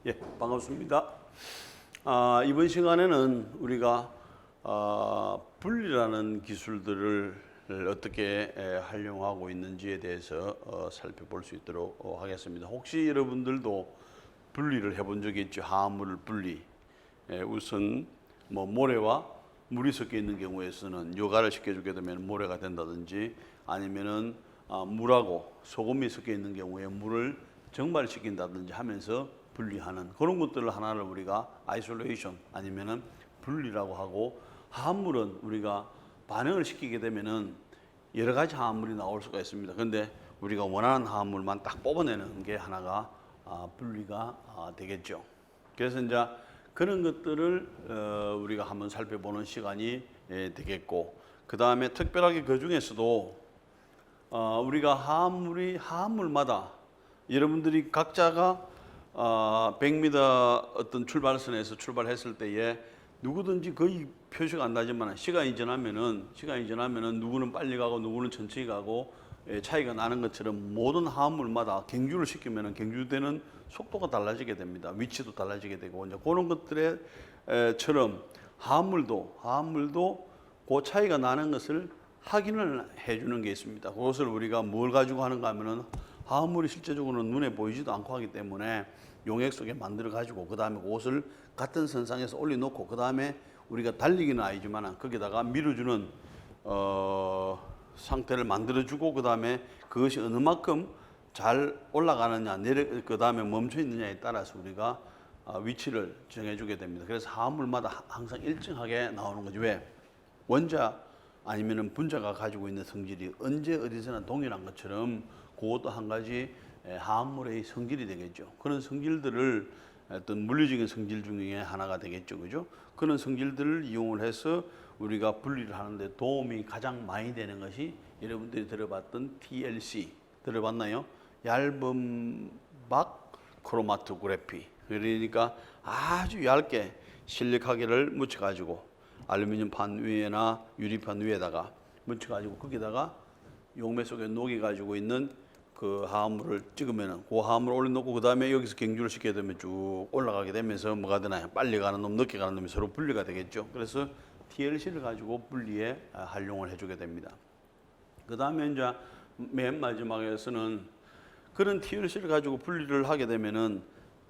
예, 반갑습니다. 이번 시간에는 우리가 분리라는 기술들을 어떻게 활용하고 있는지에 대해서 살펴볼 수 있도록 하겠습니다. 혹시 여러분들도 분리를 해본 적이 있죠? 화합물 분리. 우선 모래와 물이 섞여 있는 경우에서는 요가를 시켜주게 되면 모래가 된다든지, 아니면은 물하고 소금이 섞여 있는 경우에 물을 정발시킨다든지 하면서 분리하는 그런 것들을 하나를 우리가 아이솔레이션 아니면은 분리라고 하고, 화합물은 우리가 반응을 시키게 되면은 여러 가지 화합물이 나올 수가 있습니다. 그런데 우리가 원하는 화합물만 딱 뽑아내는 게 하나가 분리가 되겠죠. 그래서 이제 그런 것들을 우리가 한번 살펴보는 시간이 되겠고, 그 다음에 특별하게 그 중에서도 우리가 화합물마다 여러분들이 각자가 100m 어떤 출발선에서 출발했을 때에 누구든지 거의 표시가 안 나지만 시간이 지나면은 누구는 빨리 가고 누구는 천천히 가고 차이가 나는 것처럼 모든 화합물마다 경주를 시키면은 경주되는 속도가 달라지게 됩니다. 위치도 달라지게 되고, 이제 그런 것들처럼 화합물도 그 차이가 나는 것을 확인을 해주는 게 있습니다. 그것을 우리가 뭘 가지고 하는가 하면은 화합물이 실제적으로는 눈에 보이지도 않고 하기 때문에 용액 속에 만들어 가지고, 그 다음에 그것을 같은 선상에서 올려놓고, 그 다음에 우리가 달리기는 아니지만 거기다가 밀어주는 상태를 만들어주고, 그 다음에 그것이 어느 만큼 잘 올라가느냐, 그 다음에 멈춰 있느냐에 따라서 우리가 위치를 정해주게 됩니다. 그래서 화합물마다 항상 일정하게 나오는 거죠. 왜? 원자 아니면은 분자가 가지고 있는 성질이 언제 어디서나 동일한 것처럼 그것도 한 가지 화합물의 성질이 되겠죠. 그런 성질들을 어떤 물리적인 성질 중에 하나가 되겠죠. 그죠? 그런 성질들을 이용을 해서 우리가 분리를 하는데 도움이 가장 많이 되는 것이 여러분들이 들어봤던 TLC 들어봤나요? 얇은 박 크로마토그래피. 그러니까 아주 얇게 실리카겔을 묻혀가지고 알루미늄 판 위에나 유리판 위에다가 묻혀가지고 거기다가 용매 속에 녹여가지고 있는 그 화합물을 찍으면은 그 화합물을 올려놓고, 그 다음에 여기서 경주를 시켜야 되면 쭉 올라가게 되면서 뭐가 되나요? 빨리 가는 놈, 늦게 가는 놈이 서로 분리가 되겠죠. 그래서 TLC를 가지고 분리에 활용을 해주게 됩니다. 그 다음에 이제 맨 마지막에서는 그런 TLC를 가지고 분리를 하게 되면은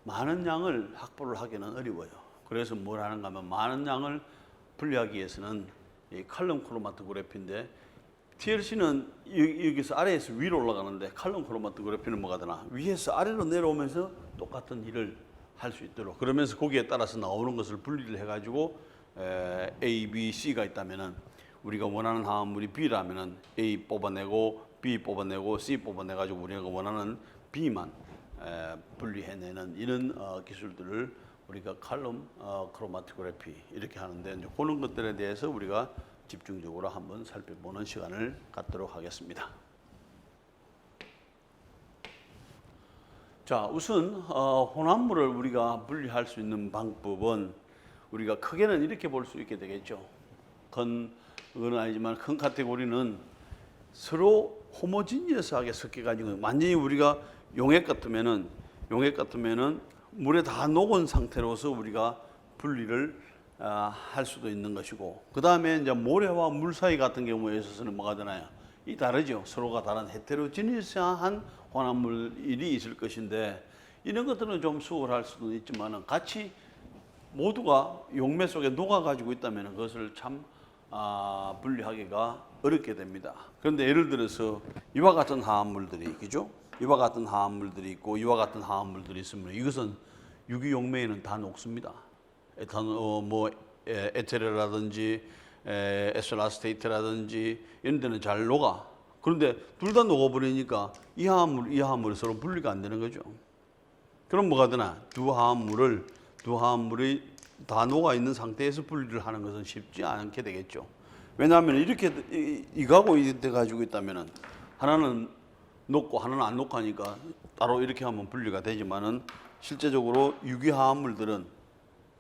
많은 양을 확보를 하기는 어려워요. 그래서 뭘 하는가 하면 많은 양을 분리하기 위해서는 이 칼럼 크로마토그래피인데, TLC는 여기서 아래에서 위로 올라가는데 칼럼 크로마토그래피는 뭐가 되나? 위에서 아래로 내려오면서 똑같은 일을 할 수 있도록, 그러면서 거기에 따라서 나오는 것을 분리를 해가지고 A, B, C가 있다면은 우리가 원하는 화합물이 B라면은 A 뽑아내고 B 뽑아내고 C 뽑아내가지고 우리가 원하는 B만 분리해내는 이런 기술들을 우리가 칼럼 크로마토그래피 이렇게 하는데, 이제 그런 것들에 대해서 우리가 집중적으로 한번 살펴보는 시간을 갖도록 하겠습니다. 자, 우선 혼합물을 우리가 분리할 수 있는 방법은 우리가 크게는 이렇게 볼 수 있게 되겠죠. 그건 아니지만 큰 카테고리는 서로 호모지니어스하게 섞여가지고 완전히 우리가 용액 같으면은 물에 다 녹은 상태로서 우리가 분리를 할 수도 있는 것이고, 그 다음에 이제 모래와 물 사이 같은 경우에 있어서는 뭐가 되나요? 이 다르죠. 서로가 다른 헤테로지니스한 혼합물이 있을 것인데, 이런 것들은 좀 수월할 수도 있지만은 같이 모두가 용매 속에 녹아가지고 있다면 그것을 참 분리하기가 어렵게 됩니다. 그런데 예를 들어서 이와 같은 화합물들이, 그죠? 이와 같은 화합물들이 있고 이와 같은 화합물들이 있으면 이것은 유기용매에는 다 녹습니다. 에테르라든지 에스라스테이트라든지 이런 데는 잘 녹아. 그런데 둘 다 녹아버리니까 이 화합물이 서로 분리가 안 되는 거죠. 그럼 뭐가 되나? 두 화합물이 다 녹아 있는 상태에서 분리를 하는 것은 쉽지 않게 되겠죠. 왜냐하면 이렇게 이거하고 이렇게 가지고 있다면은 하나는 녹고 하나는 안 녹고 하니까 따로 이렇게 하면 분리가 되지만은 실제적으로 유기화합물들은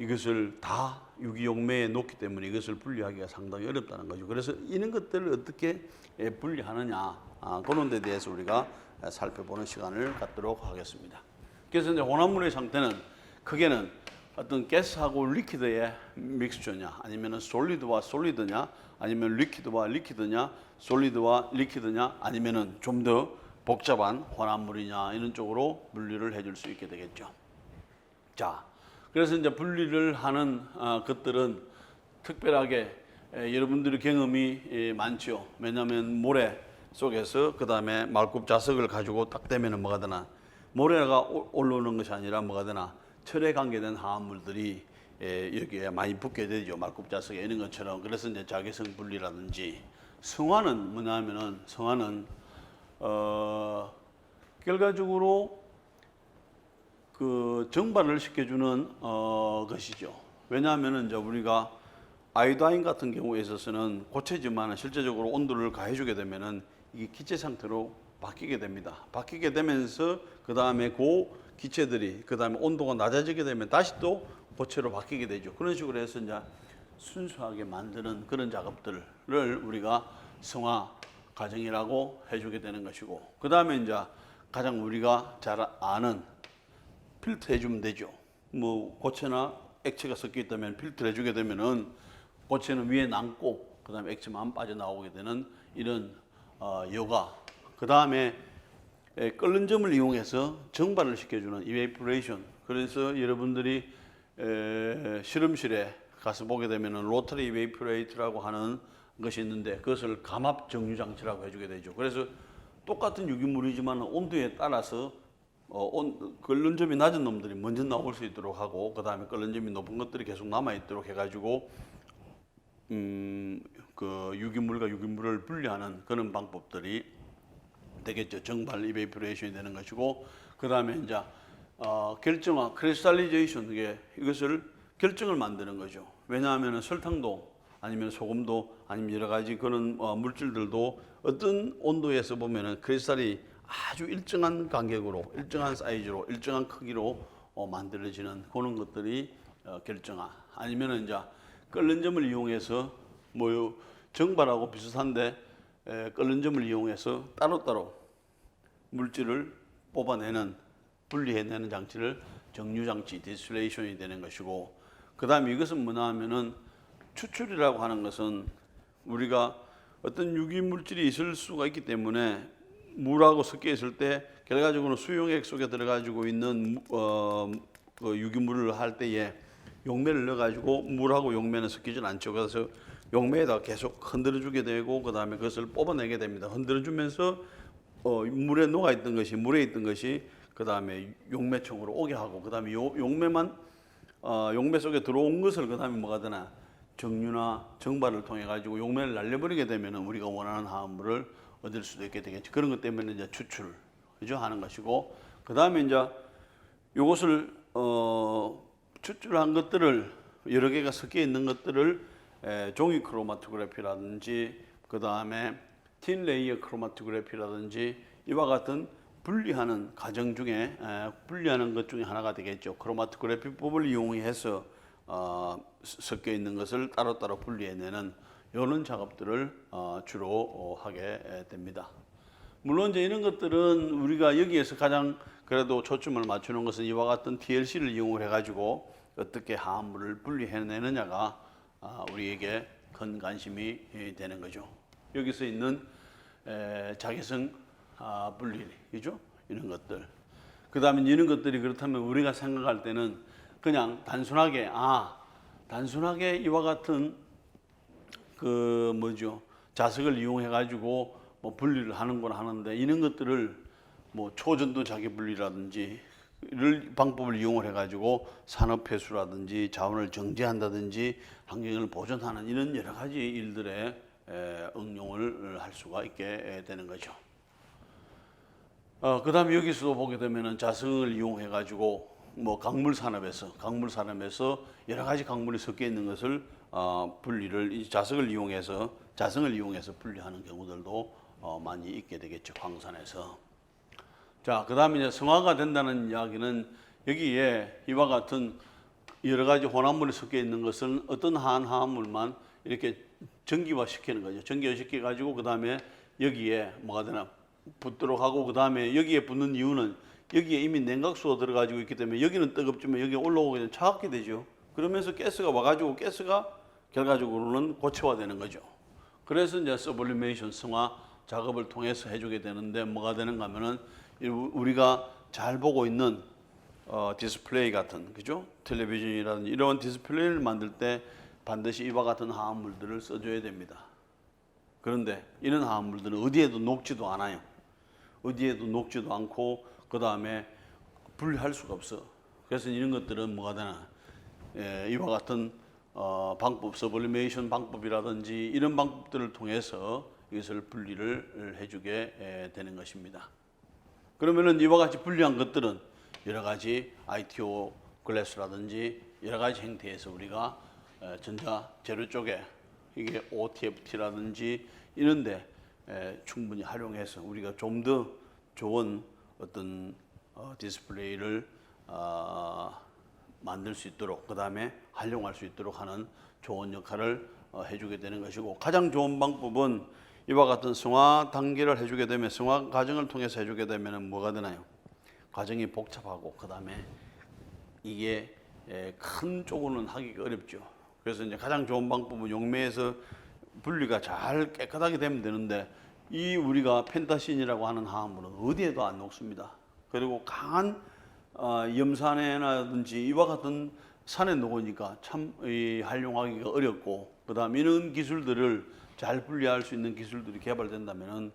이것을 다 유기용매에 놓기 때문에 이것을 분리하기가 상당히 어렵다는 거죠. 그래서 이런 것들을 어떻게 분리하느냐, 그런 데 대해서 우리가 살펴보는 시간을 갖도록 하겠습니다. 그래서 이제 혼합물의 상태는 크게는 어떤 가스하고 리퀴드의 믹스처냐, 아니면 솔리드와 솔리드냐, 아니면 리퀴드와 리퀴드냐, 솔리드와 리퀴드냐, 아니면은 좀 더 복잡한 혼합물이냐, 이런 쪽으로 분류를 해줄 수 있게 되겠죠. 자, 그래서 이제 분리를 하는 것들은 특별하게 여러분들의 경험이 많죠. 왜냐하면 모래 속에서 그 다음에 말굽 자석을 가지고 딱 대면은 뭐가 되나, 모래가 올라오는 것이 아니라 뭐가 되나, 철에 관계된 화합물들이 여기에 많이 붙게 되죠. 말굽 자석에 이런 것처럼. 그래서 이제 자기성 분리라든지, 성화는 뭐냐면은, 성화는 결과적으로 그 정발을 시켜주는 것이죠. 왜냐하면은 이제 우리가 아이오다인 같은 경우에 있어서는 고체지만 실제적으로 온도를 가해주게 되면은 이게 기체 상태로 바뀌게 됩니다. 바뀌게 되면서 그 다음에 그 기체들이 그 다음에 온도가 낮아지게 되면 다시 또 고체로 바뀌게 되죠. 그런 식으로 해서 이제 순수하게 만드는 그런 작업들을 우리가 성화 과정이라고 해주게 되는 것이고, 그 다음에 이제 가장 우리가 잘 아는 필터 해주면 되죠. 뭐 고체나 액체가 섞여 있다면 필터 해주게 되면은 고체는 위에 남고 그 다음에 액체만 빠져나오게 되는 이런 여과, 그 다음에 끓는 점을 이용해서 정발을 시켜주는 이베이포레이션. 그래서 여러분들이 실험실에 가서 보게 되면은 로터리 이베이포레이터라고 하는 것이 있는데 그것을 감압 정류 장치라고 해주게 되죠. 그래서 똑같은 유기물이지만 온도에 따라서 끓는 점이 낮은 놈들이 먼저 나올 수 있도록 하고, 그 다음에 끓는 점이 높은 것들이 계속 남아 있도록 해가지고 그 유기물과 유기물을 분리하는 그런 방법들이 되겠죠. 정발 이베이포레이션이 되는 것이고, 그 다음에 이제 결정화 크리스탈리제이션, 이것을 결정을 만드는 거죠. 왜냐하면 설탕도 아니면 소금도 아니면 여러 가지 그런 물질들도 어떤 온도에서 보면은 크리스탈이 아주 일정한 간격으로, 일정한 사이즈로, 일정한 크기로 만들어지는 그런 것들이 결정화. 아니면은 이제 끓는 점을 이용해서 뭐 정발하고 비슷한데 끓는 점을 이용해서 따로따로 물질을 뽑아내는, 분리해내는 장치를 정류장치, 디스틸레이션이 되는 것이고, 그 다음에 이것은 뭐냐 하면은 추출이라고 하는 것은 우리가 어떤 유기물질이 있을 수가 있기 때문에 물하고 섞여 있을 때 결과적으로 수용액 속에 들어가지고 있는 그 유기물을 할 때에 용매를 넣어가지고 물하고 용매는 섞이질 않죠. 그래서 용매에다 계속 흔들어주게 되고 그 다음에 그것을 뽑아내게 됩니다. 흔들어주면서 물에 녹아있던 것이, 물에 있던 것이 그 다음에 용매총으로 오게 하고, 그 다음에 용매만 용매 속에 들어온 것을 그 다음에 뭐가 되나, 정류나 정발을 통해 가지고 용매를 날려버리게 되면 우리가 원하는 화합물을 얻을 수도 있게 되겠죠. 그런 것 때문에 이제 추출, 그죠, 하는 것이고, 그 다음에 이제 요것을 추출한 것들을 여러 개가 섞여 있는 것들을 종이 크로마토그래피라든지 그 다음에 틴 레이어 크로마토그래피라든지 이와 같은 분리하는 과정 중에 분리하는 것 중에 하나가 되겠죠. 크로마토그래피법을 이용해서 섞여 있는 것을 따로따로 분리해내는 이런 작업들을 주로 하게 됩니다. 물론 이제 이런 것들은 우리가 여기에서 가장 그래도 초점을 맞추는 것은 이와 같은 TLC를 이용을 해가지고 어떻게 화합물을 분리해내느냐가 우리에게 큰 관심이 되는 거죠. 여기서 있는 자기성 분리죠, 이런 것들. 그 다음에 이런 것들이 그렇다면 우리가 생각할 때는 그냥 단순하게 이와 같은 그 뭐죠, 자석을 이용해 가지고 뭐 분리를 하는구나 하는데, 이런 것들을 뭐 초전도 자기 분리라든지 이런 방법을 이용을 해 가지고 산업 폐수라든지 자원을 정제한다든지 환경을 보존하는 이런 여러 가지 일들에 응용을 할 수가 있게 되는 거죠. 그 다음에 여기서도 보게 되면은 자석을 이용해 가지고 뭐 강물 산업에서 여러 가지 강물이 섞여 있는 것을 분리를 이 자성을 이용해서 분리하는 경우들도 많이 있게 되겠죠, 광산에서. 자, 그 다음에 이제 성화가 된다는 이야기는 여기에 이와 같은 여러 가지 혼합물이 섞여 있는 것은 어떤 한 화합물만 이렇게 전기화 시키는 거죠. 전기화 시켜 가지고 그 다음에 여기에 뭐가 되나 붙도록 하고, 그 다음에 여기에 붙는 이유는 여기에 이미 냉각수가 들어가지고 있기 때문에 여기는 뜨겁지만 여기 올라오게 되면 차갑게 되죠. 그러면서 가스가 와가지고 가스가 결과적으로는 고체화되는 거죠. 그래서 이제 서블리메이션 승화 작업을 통해서 해주게 되는데 뭐가 되는가 하면은 우리가 잘 보고 있는 디스플레이 같은 그죠? 텔레비전이라든지 이런 디스플레이를 만들 때 반드시 이와 같은 화합물들을 써줘야 됩니다. 그런데 이런 화합물들은 어디에도 녹지도 않아요. 어디에도 녹지도 않고 그 다음에 분리할 수가 없어. 그래서 이런 것들은 뭐가 되나? 이와 같은 방법, 서블리메이션 방법이라든지 이런 방법들을 통해서 이것을 분리를 해주게 되는 것입니다. 그러면은 이와 같이 분리한 것들은 여러 가지 ITO 글래스라든지 여러 가지 형태에서 우리가 전자 재료 쪽에 이게 OTFT라든지 이런데 충분히 활용해서 우리가 좀 더 좋은 어떤 디스플레이를 만들 수 있도록 그 다음에 활용할 수 있도록 하는 좋은 역할을 해주게 되는 것이고 가장 좋은 방법은 이와 같은 승화 단계를 해주게 되면 승화 과정을 통해서 해주게 되면 뭐가 되나요? 과정이 복잡하고 그 다음에 이게 큰 쪽으로는 하기가 어렵죠. 그래서 이제 가장 좋은 방법은 용매에서 분리가 잘 깨끗하게 되면 되는데 이 우리가 펜타신이라고 하는 화합물은 어디에도 안 녹습니다. 그리고 강한 염산에라든지 이와 같은 산에 녹으니까 참 활용하기가 어렵고 그다음 이런 기술들을 잘 분리할 수 있는 기술들이 개발된다면은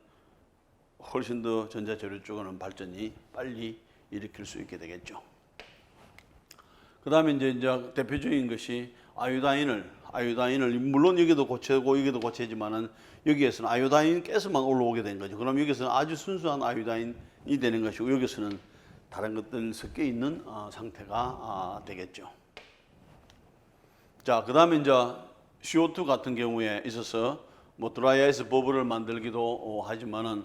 훨씬 더 전자재료 쪽에는 발전이 빨리 일으킬 수 있게 되겠죠. 그다음에 이제 대표적인 것이 아이오다인을 물론 여기도 고체고 여기도 고체지만은 여기에서는 아이오다인 가스만 올라오게 된 거죠. 그럼 여기서는 아주 순수한 아이오다인이 되는 것이고 여기서는 다른 것들 섞여 있는 상태가 되겠죠. 자, 그다음에 이제 CO2 같은 경우에 있어서 뭐 드라이 아이스 버블을 만들기도 하지만은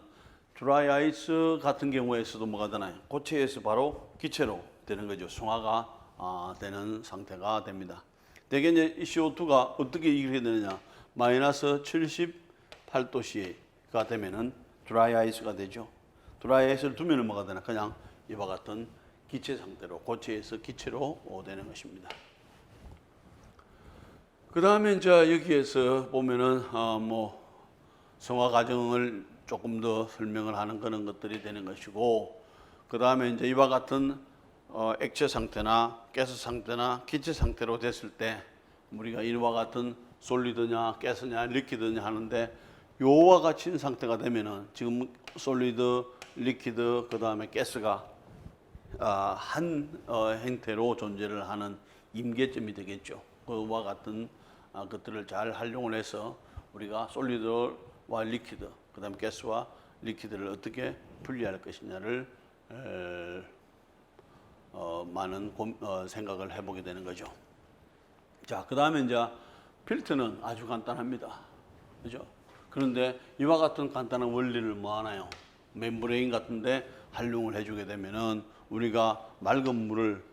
드라이 아이스 같은 경우에서도 뭐가 되나요? 고체에서 바로 기체로 되는 거죠. 승화가 되는 상태가 됩니다. 대개 이제 이 CO2가 어떻게 이렇게 되느냐? 마이너스 78도씨가 되면은 드라이 아이스가 되죠. 드라이 아이스를 두면은 뭐가 되나? 그냥 이와 같은 기체 상태로 고체에서 기체로 되는 것입니다. 그 다음에 이제 여기에서 보면은 뭐 성화 과정을 조금 더 설명을 하는 그런 것들이 되는 것이고 그 다음에 이제 이와 같은 액체 상태나 가스 상태나 기체 상태로 됐을 때 우리가 이와 같은 솔리드냐 가스냐 리퀴드냐 하는데 요와 같은 상태가 되면은 지금 솔리드 리퀴드 그 다음에 가스가 한 형태로 존재를 하는 임계점이 되겠죠. 그와 같은 것들을 잘 활용을 해서 우리가 솔리드와 리퀴드, 그 다음에 가스와 리퀴드를 어떻게 분리할 것이냐를 많은 생각을 해보게 되는 거죠. 자, 그 다음에 이제 필터는 아주 간단합니다. 그죠? 그런데 이와 같은 간단한 원리를 뭐 하나요? 멤브레인 같은데 활용을 해주게 되면은 우리가 맑은 물을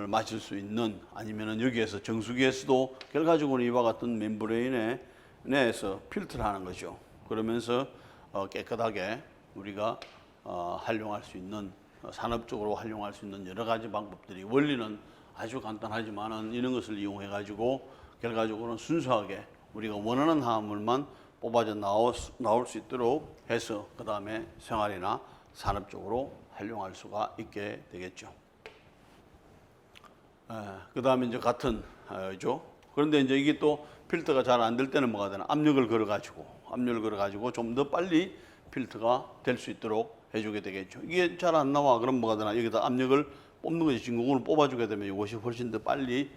마실 수 있는 아니면은 여기에서 정수기에서도 결과적으로 이와 같은 멤브레인에 내에서 필터를 하는 거죠. 그러면서 깨끗하게 우리가 활용할 수 있는 산업적으로 활용할 수 있는 여러 가지 방법들이 원리는 아주 간단하지만은 이런 것을 이용해 가지고 결과적으로는 순수하게 우리가 원하는 화합물만 뽑아져 나올 수 있도록 해서 그 다음에 생활이나 산업적으로 활용할 수가 있게 되겠죠. 그 다음에 이제 같은 죠. 그런데 이제 이게 또 필터가 잘 안 될 때는 뭐가 되나? 압력을 걸어가지고 좀 더 빨리 필터가 될 수 있도록 해주게 되겠죠. 이게 잘 안 나와. 그럼 뭐가 되나? 여기다 압력을 뽑는 거지. 진공을 뽑아주게 되면 이것이 훨씬 더 빨리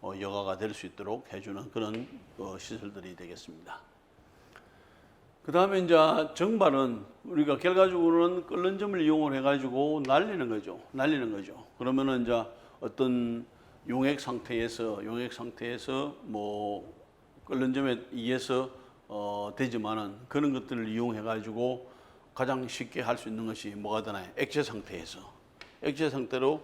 여가가 될 수 있도록 해주는 그런 시설들이 되겠습니다. 그 다음에 이제 정발은 우리가 결과적으로는 끓는 점을 이용을 해가지고 날리는 거죠. 그러면은 이제 어떤 용액 상태에서 뭐 끓는 점에 의해서 되지만은 그런 것들을 이용해 가지고 가장 쉽게 할 수 있는 것이 뭐가 되나요? 액체 상태로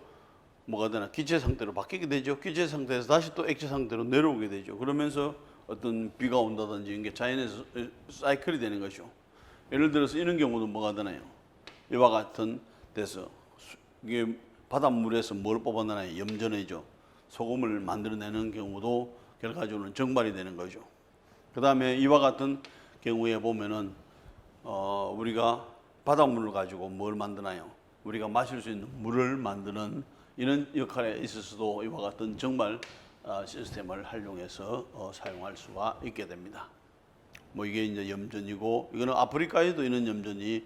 뭐가 되나? 기체 상태로 바뀌게 되죠. 기체 상태에서 다시 또 액체 상태로 내려오게 되죠. 그러면서 어떤 비가 온다든지 이게 자연에서 사이클이 되는 거죠. 예를 들어서 이런 경우도 뭐가 되나요? 이와 같은 데서 이게 바닷물에서 뭘 뽑아내나요? 염전이죠. 소금을 만들어내는 경우도 결과적으로는 정발이 되는 거죠. 그 다음에 이와 같은 경우에 보면은 우리가 바닷물을 가지고 뭘 만드나요? 우리가 마실 수 있는 물을 만드는 이런 역할에 있어서도 이와 같은 정발 시스템을 활용해서 사용할 수가 있게 됩니다. 뭐 이게 이제 염전이고, 이거는 아프리카에도 이런 염전이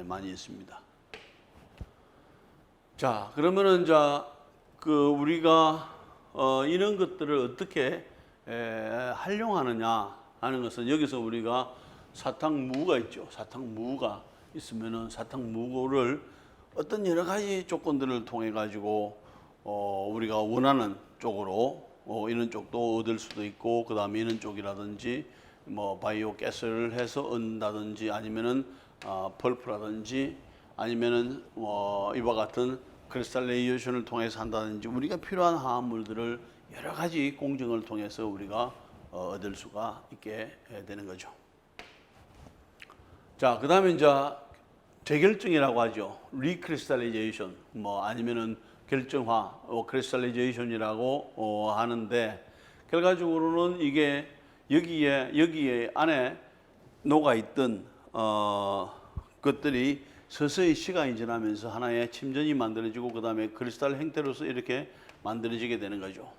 많이 있습니다. 자, 그러면은 우리가 이런 것들을 어떻게 활용하느냐 하는 것은, 여기서 우리가 사탕무가 있죠. 사탕무가 있으면은 사탕무를 어떤 여러 가지 조건들을 통해 가지고 우리가 원하는 쪽으로 이런 쪽도 얻을 수도 있고, 그 다음에 이런 쪽이라든지 뭐 바이오 가스를 해서 얻는다든지, 아니면은 펄프라든지, 아니면은 이와 같은 크리스탈레이션을 통해서 한다든지, 우리가 필요한 화합물들을 여러 가지 공정을 통해서 우리가 얻을 수가 있게 되는 거죠. 자, 그 다음에 이제 재결정이라고 하죠. 리크리스탈리제이션, 뭐 아니면은 결정화, 크리스탈리제이션이라고 하는데, 결과적으로는 이게 여기에 안에 녹아 있던 것들이 서서히 시간이 지나면서 하나의 침전이 만들어지고, 그 다음에 크리스탈 형태로서 이렇게 만들어지게 되는 거죠.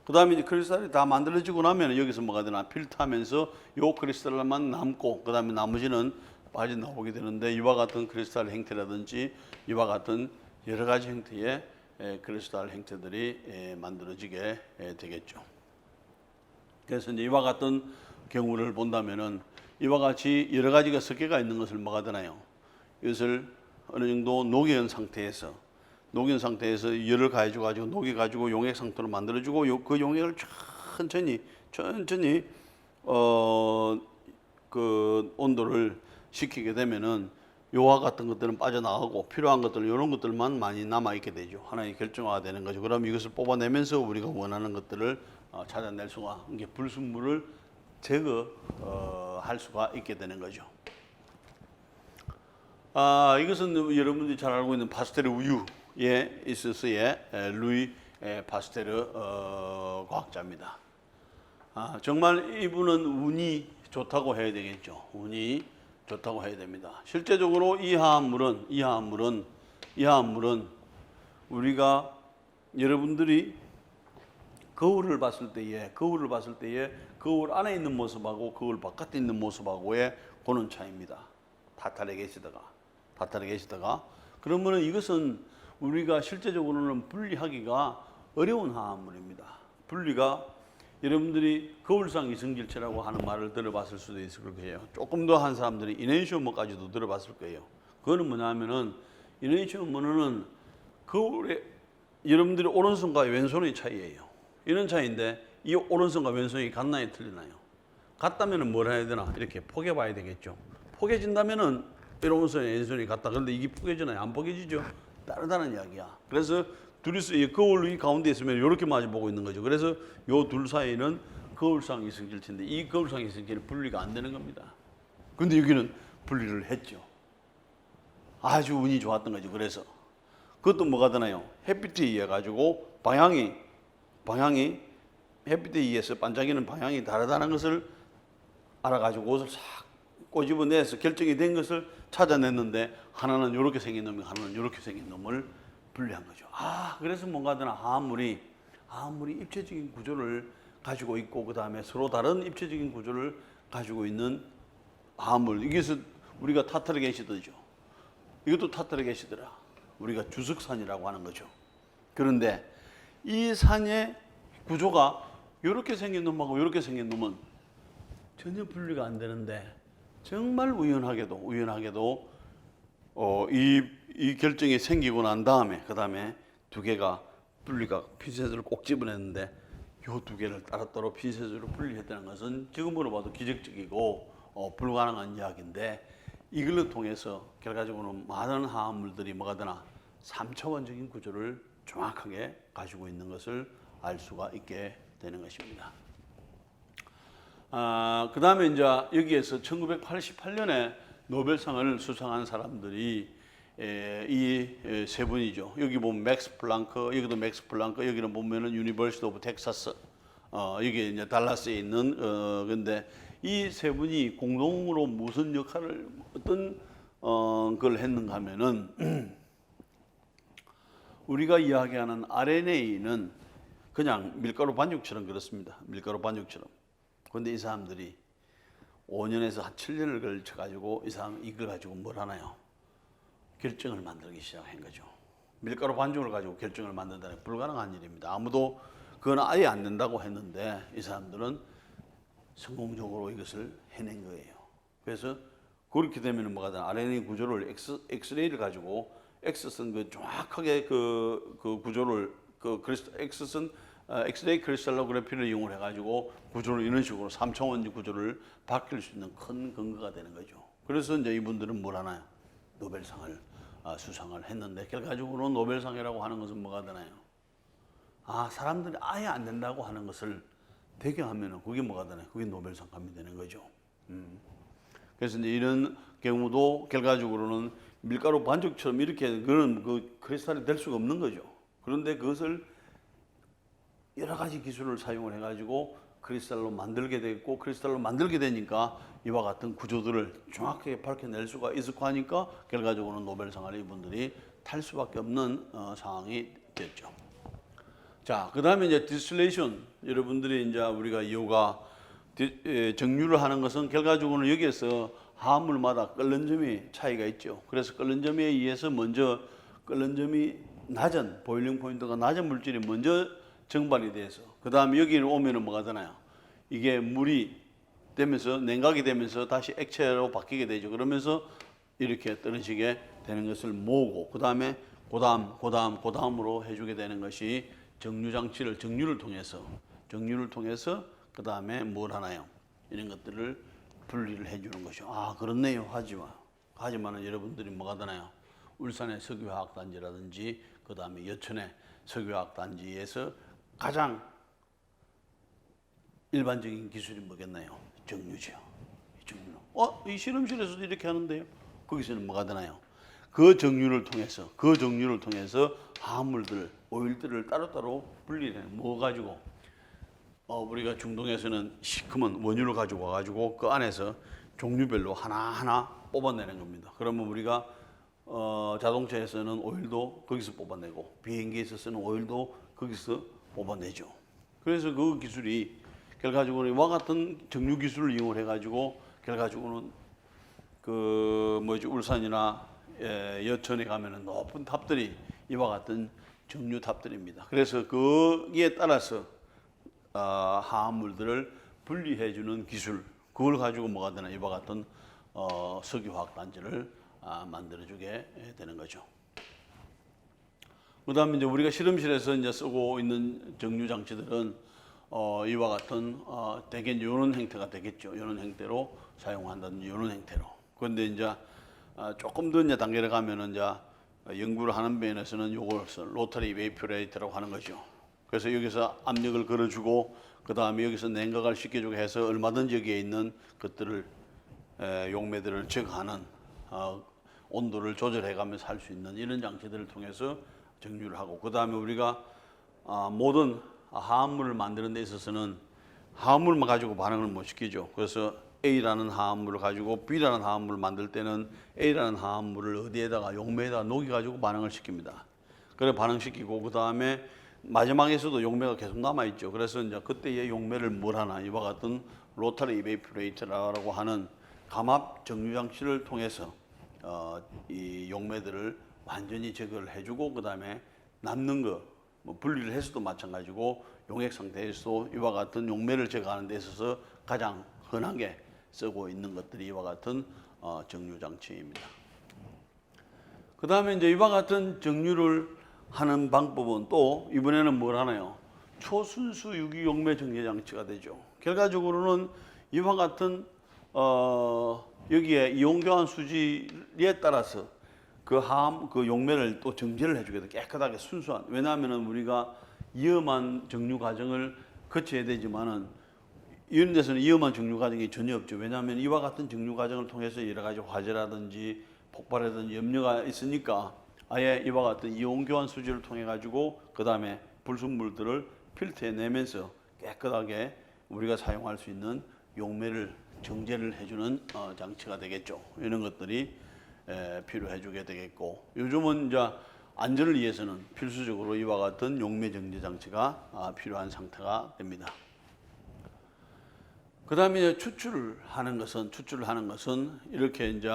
그 다음에 이제 크리스탈이 다 만들어지고 나면 여기서 뭐가 되나, 필터하면서 요 크리스탈만 남고, 그 다음에 나머지는 빠져나오게 되는데, 이와 같은 크리스탈 형태라든지 이와 같은 여러 가지 형태의 크리스탈 형태들이 만들어지게 되겠죠. 그래서 이제 이와 같은 경우를 본다면은, 이와 같이 여러 가지가 섞여가 있는 것을 뭐가 되나요? 이것을 어느 정도 녹여온 상태에서 열을 가해줘 가지고 녹여가지고 용액 상태로 만들어주고, 그 용액을 천천히 그 온도를 식히게 되면은 요와 같은 것들은 빠져나가고, 필요한 것들, 이런 것들만 많이 남아 있게 되죠. 하나의 결정화가 되는 거죠. 그럼 이것을 뽑아내면서 우리가 원하는 것들을 찾아낼 수가, 이게 불순물을 제거할 수가 있게 되는 거죠. 이것은 여러분들이 잘 알고 있는 파스테르 우유에 있어서의 루이 파스테르 과학자입니다. 정말 이분은 운이 좋다고 해야 되겠죠. 운이 좋다고 해야 됩니다. 실제적으로 이 화합물은 우리가 여러분들이 거울을 봤을 때에 거울 안에 있는 모습하고 거울 바깥에 있는 모습하고의 그런 차이입니다. 다탈에 계시다가 그러면은 이것은 우리가 실제적으로는 분리하기가 어려운 화합물입니다. 분리가, 여러분들이 거울상 이성질체라고 하는 말을 들어봤을 수도 있을 거예요. 조금 더 한 사람들이 이네이시오머까지도 들어봤을 거예요. 그거는 뭐냐면은, 이네이시오머는 거울에 여러분들이 오른손과 왼손의 차이예요. 이런 차이인데, 이 오른손과 왼손이 같나요, 틀리나요? 같다면은 뭘 해야 되나? 이렇게 포개봐야 되겠죠. 포개진다면은 오른손이 왼손이 같다. 그런데 이게 포개지나요? 안 포개지죠? 다르다는 이야기야. 그래서 둘이서 이 거울 이 가운데 있으면 이렇게 마주 보고 있는 거죠. 그래서 요 둘 사이는 거울상 이성질체인데, 이 거울상 이성질체는 분리가 안 되는 겁니다. 근데 여기는 분리를 했죠. 아주 운이 좋았던 거죠. 그래서 그것도 뭐가 되나요? 햇빛에 의해 가지고 방향이 햇빛에 의해서 반짝이는 방향이 다르다는 것을 알아가지고 그것을 싹 꼬집어내서 결정이 된 것을 찾아냈는데, 하나는 이렇게 생긴 놈이, 하나는 이렇게 생긴 놈을 분리한 거죠. 그래서 뭔가 되나 화합물이 입체적인 구조를 가지고 있고, 그 다음에 서로 다른 입체적인 구조를 가지고 있는 화합물. 이것은 우리가 타타르게시드죠. 이것도 타타르게시드라. 우리가 주석산이라고 하는 거죠. 그런데 이 산의 구조가 이렇게 생긴 놈하고 이렇게 생긴 놈은 전혀 분리가 안 되는데, 정말 우연하게도 이 결정이 생기고 난 다음에, 그 다음에 두 개가 분리가, 핀셋으로 꼭 집어냈는데 요 두 개를 따로따로 핀셋으로 분리했다는 것은 지금으로 봐도 기적적이고 불가능한 이야기인데, 이걸로 통해서 결과적으로 많은 화합물들이 뭐가 되나 3차원적인 구조를 정확하게 가지고 있는 것을 알 수가 있게 되는 것입니다. 그 다음에 이제 여기에서 1988년에 노벨상을 수상한 사람들이 이 세 분이죠. 여기 보면 맥스 플랑크, 여기도 맥스 플랑크, 여기는 보면은 유니버시티 오브 텍사스, 여기 이제 달라스에 있는 근데 이 세 분이 공동으로 무슨 역할을 어떤 걸 했는가 하면은 우리가 이야기하는 RNA는 그냥 밀가루 반죽처럼 그렇습니다. 밀가루 반죽처럼. 그런데 이 사람들이 5년에서 한 7년을 걸쳐 가지고 이 사람 이걸 가지고 뭘 하나요? 결정을 만들기 시작한 거죠. 밀가루 반죽을 가지고 결정을 만든다는 불가능한 일입니다. 아무도 그건 아예 안 된다고 했는데 이 사람들은 성공적으로 이것을 해낸 거예요. 그래서 그렇게 되면 뭐가 되나 RNA 구조를 엑스레이를 가지고 엑스선 그 정확하게 그 구조를 엑스선 엑스레이 크리스탈로그래피를 이용을 해가지고 구조를 이런 식으로 3차원지 구조를 바뀔 수 있는 큰 근거가 되는 거죠. 그래서 이제 이분들은 뭘 하나요? 노벨상을 수상을 했는데 결과적으로 노벨상이라고 하는 것은 뭐가 되나요? 사람들이 아예 안 된다고 하는 것을 되게 하면은 그게 뭐가 되나요? 그게 노벨상감이 되는 거죠. 그래서 이제 이런 경우도 결과적으로는 밀가루 반죽처럼 이렇게 그런 그 크리스탈이 될 수가 없는 거죠. 그런데 그것을 여러 가지 기술을 사용을 해가지고 크리스탈로 만들게 됐고 크리스탈로 만들게 되니까 이와 같은 구조들을 정확하게 밝혀낼 수가 있었고 하니까 결과적으로는 노벨상을 이분들이 탈 수밖에 없는 상황이 됐죠. 자, 그 다음에 이제 디스틸레이션. 여러분들이 이제 우리가 이유가 정류를 하는 것은 결과적으로는 여기에서 화합물마다 끓는 점이 차이가 있죠. 그래서 끓는 점에 의해서 먼저 끓는 점이 낮은 보일링 포인트가 낮은 물질이 먼저 정발이 돼서 그 다음에 여기를 오면은 뭐가 되나요? 이게 물이 되면서 냉각이 되면서 다시 액체로 바뀌게 되죠. 그러면서 이렇게 떨어지게 되는 것을 모으고 그 다음으로 해주게 되는 것이 정류를 통해서 그 다음에 뭘 하나요? 이런 것들을 분리를 해주는 것이죠. 그렇네요. 하지만은 여러분들이 뭐가 되나요? 울산의 석유화학단지라든지 그 다음에 여천의 석유화학단지에서 가장 일반적인 기술이 뭐겠나요? 정류죠. 정류. 이 실험실에서도 이렇게 하는데요. 거기서는 뭐가 되나요? 그 정류를 통해서 화합물들, 오일들을 따로따로 분리를 모아가지고 우리가 중동에서는 시커먼 원유를 가지고 와가지고 그 안에서 종류별로 하나하나 뽑아내는 겁니다. 그러면 우리가 자동차에서는 오일도 거기서 뽑아내고 비행기에서 쓰는 오일도 거기서 뽑아내죠. 그래서 그 기술이 결과적으로 이와 같은 정류 기술을 이용을 해가지고 결과적으로는 울산이나 여천에 가면은 높은 탑들이 이와 같은 정류 탑들입니다. 그래서 거기에 따라서 화합물들을 분리해주는 기술, 그걸 가지고 뭐가 되나 이와 같은 석유화학 단지를 만들어주게 되는 거죠. 그다음에 이제 우리가 실험실에서 이제 쓰고 있는 정류 장치들은 이와 같은 대개 이런 형태가 되겠죠. 이런 형태로 사용한다든지 이런 형태로. 그런데 이제 조금 더 이제 단계를 가면은 이제 연구를 하는 면에서는 이것을 로터리 베이퍼레이터라고 하는 거죠. 그래서 여기서 압력을 걸어주고 그 다음에 여기서 냉각을 시켜주고 해서 얼마든지 여기에 있는 것들을 용매들을 제거하는 온도를 조절해가면서 할 수 있는 이런 장치들을 통해서 정류를 하고 그 다음에 우리가 모든 화합물을 만드는 데 있어서는 화합물만 가지고 반응을 못 시키죠. 그래서 A라는 화합물을 가지고 B라는 화합물을 만들 때는 A라는 화합물을 어디에다가 용매에다가 녹여가지고 반응을 시킵니다. 그래 반응시키고 그 다음에 마지막에서도 용매가 계속 남아있죠. 그래서 이제 그때의 용매를 뭘 하나 이와 같은 로터리 이베이퍼레이터라고 하는 감압 정류 장치를 통해서 이 용매들을 완전히 제거를 해주고 그 다음에 남는 거 분리를 해서도 마찬가지고 용액 상태에서도 이와 같은 용매를 제거하는 데 있어서 가장 흔하게 쓰고 있는 것들이 이와 같은 정류 장치입니다. 그 다음에 이제 이와 같은 정류를 하는 방법은 또 이번에는 뭘 하나요? 초순수 유기용매 정제 장치가 되죠. 결과적으로는 이와 같은 여기에 이온 교환 수질에 따라서 그 용매를 또 정제를 해주게 돼 깨끗하게 순수한. 왜냐하면은 우리가 위험한 정류 과정을 거쳐야 되지만은 이런 데서는 위험한 정류 과정이 전혀 없죠. 왜냐하면 이와 같은 정류 과정을 통해서 여러 가지 화재라든지 폭발하던 염려가 있으니까 아예 이와 같은 이온 교환 수지를 통해 가지고 그 다음에 불순물들을 필터해내면서 깨끗하게 우리가 사용할 수 있는 용매를 정제를 해주는 장치가 되겠죠. 이런 것들이 필요해주게 되겠고, 요즘은 이제 안전을 위해서는 필수적으로 이와 같은 용매 정제 장치가 필요한 상태가 됩니다. 그 다음에 추출을 하는 것은 이렇게 이제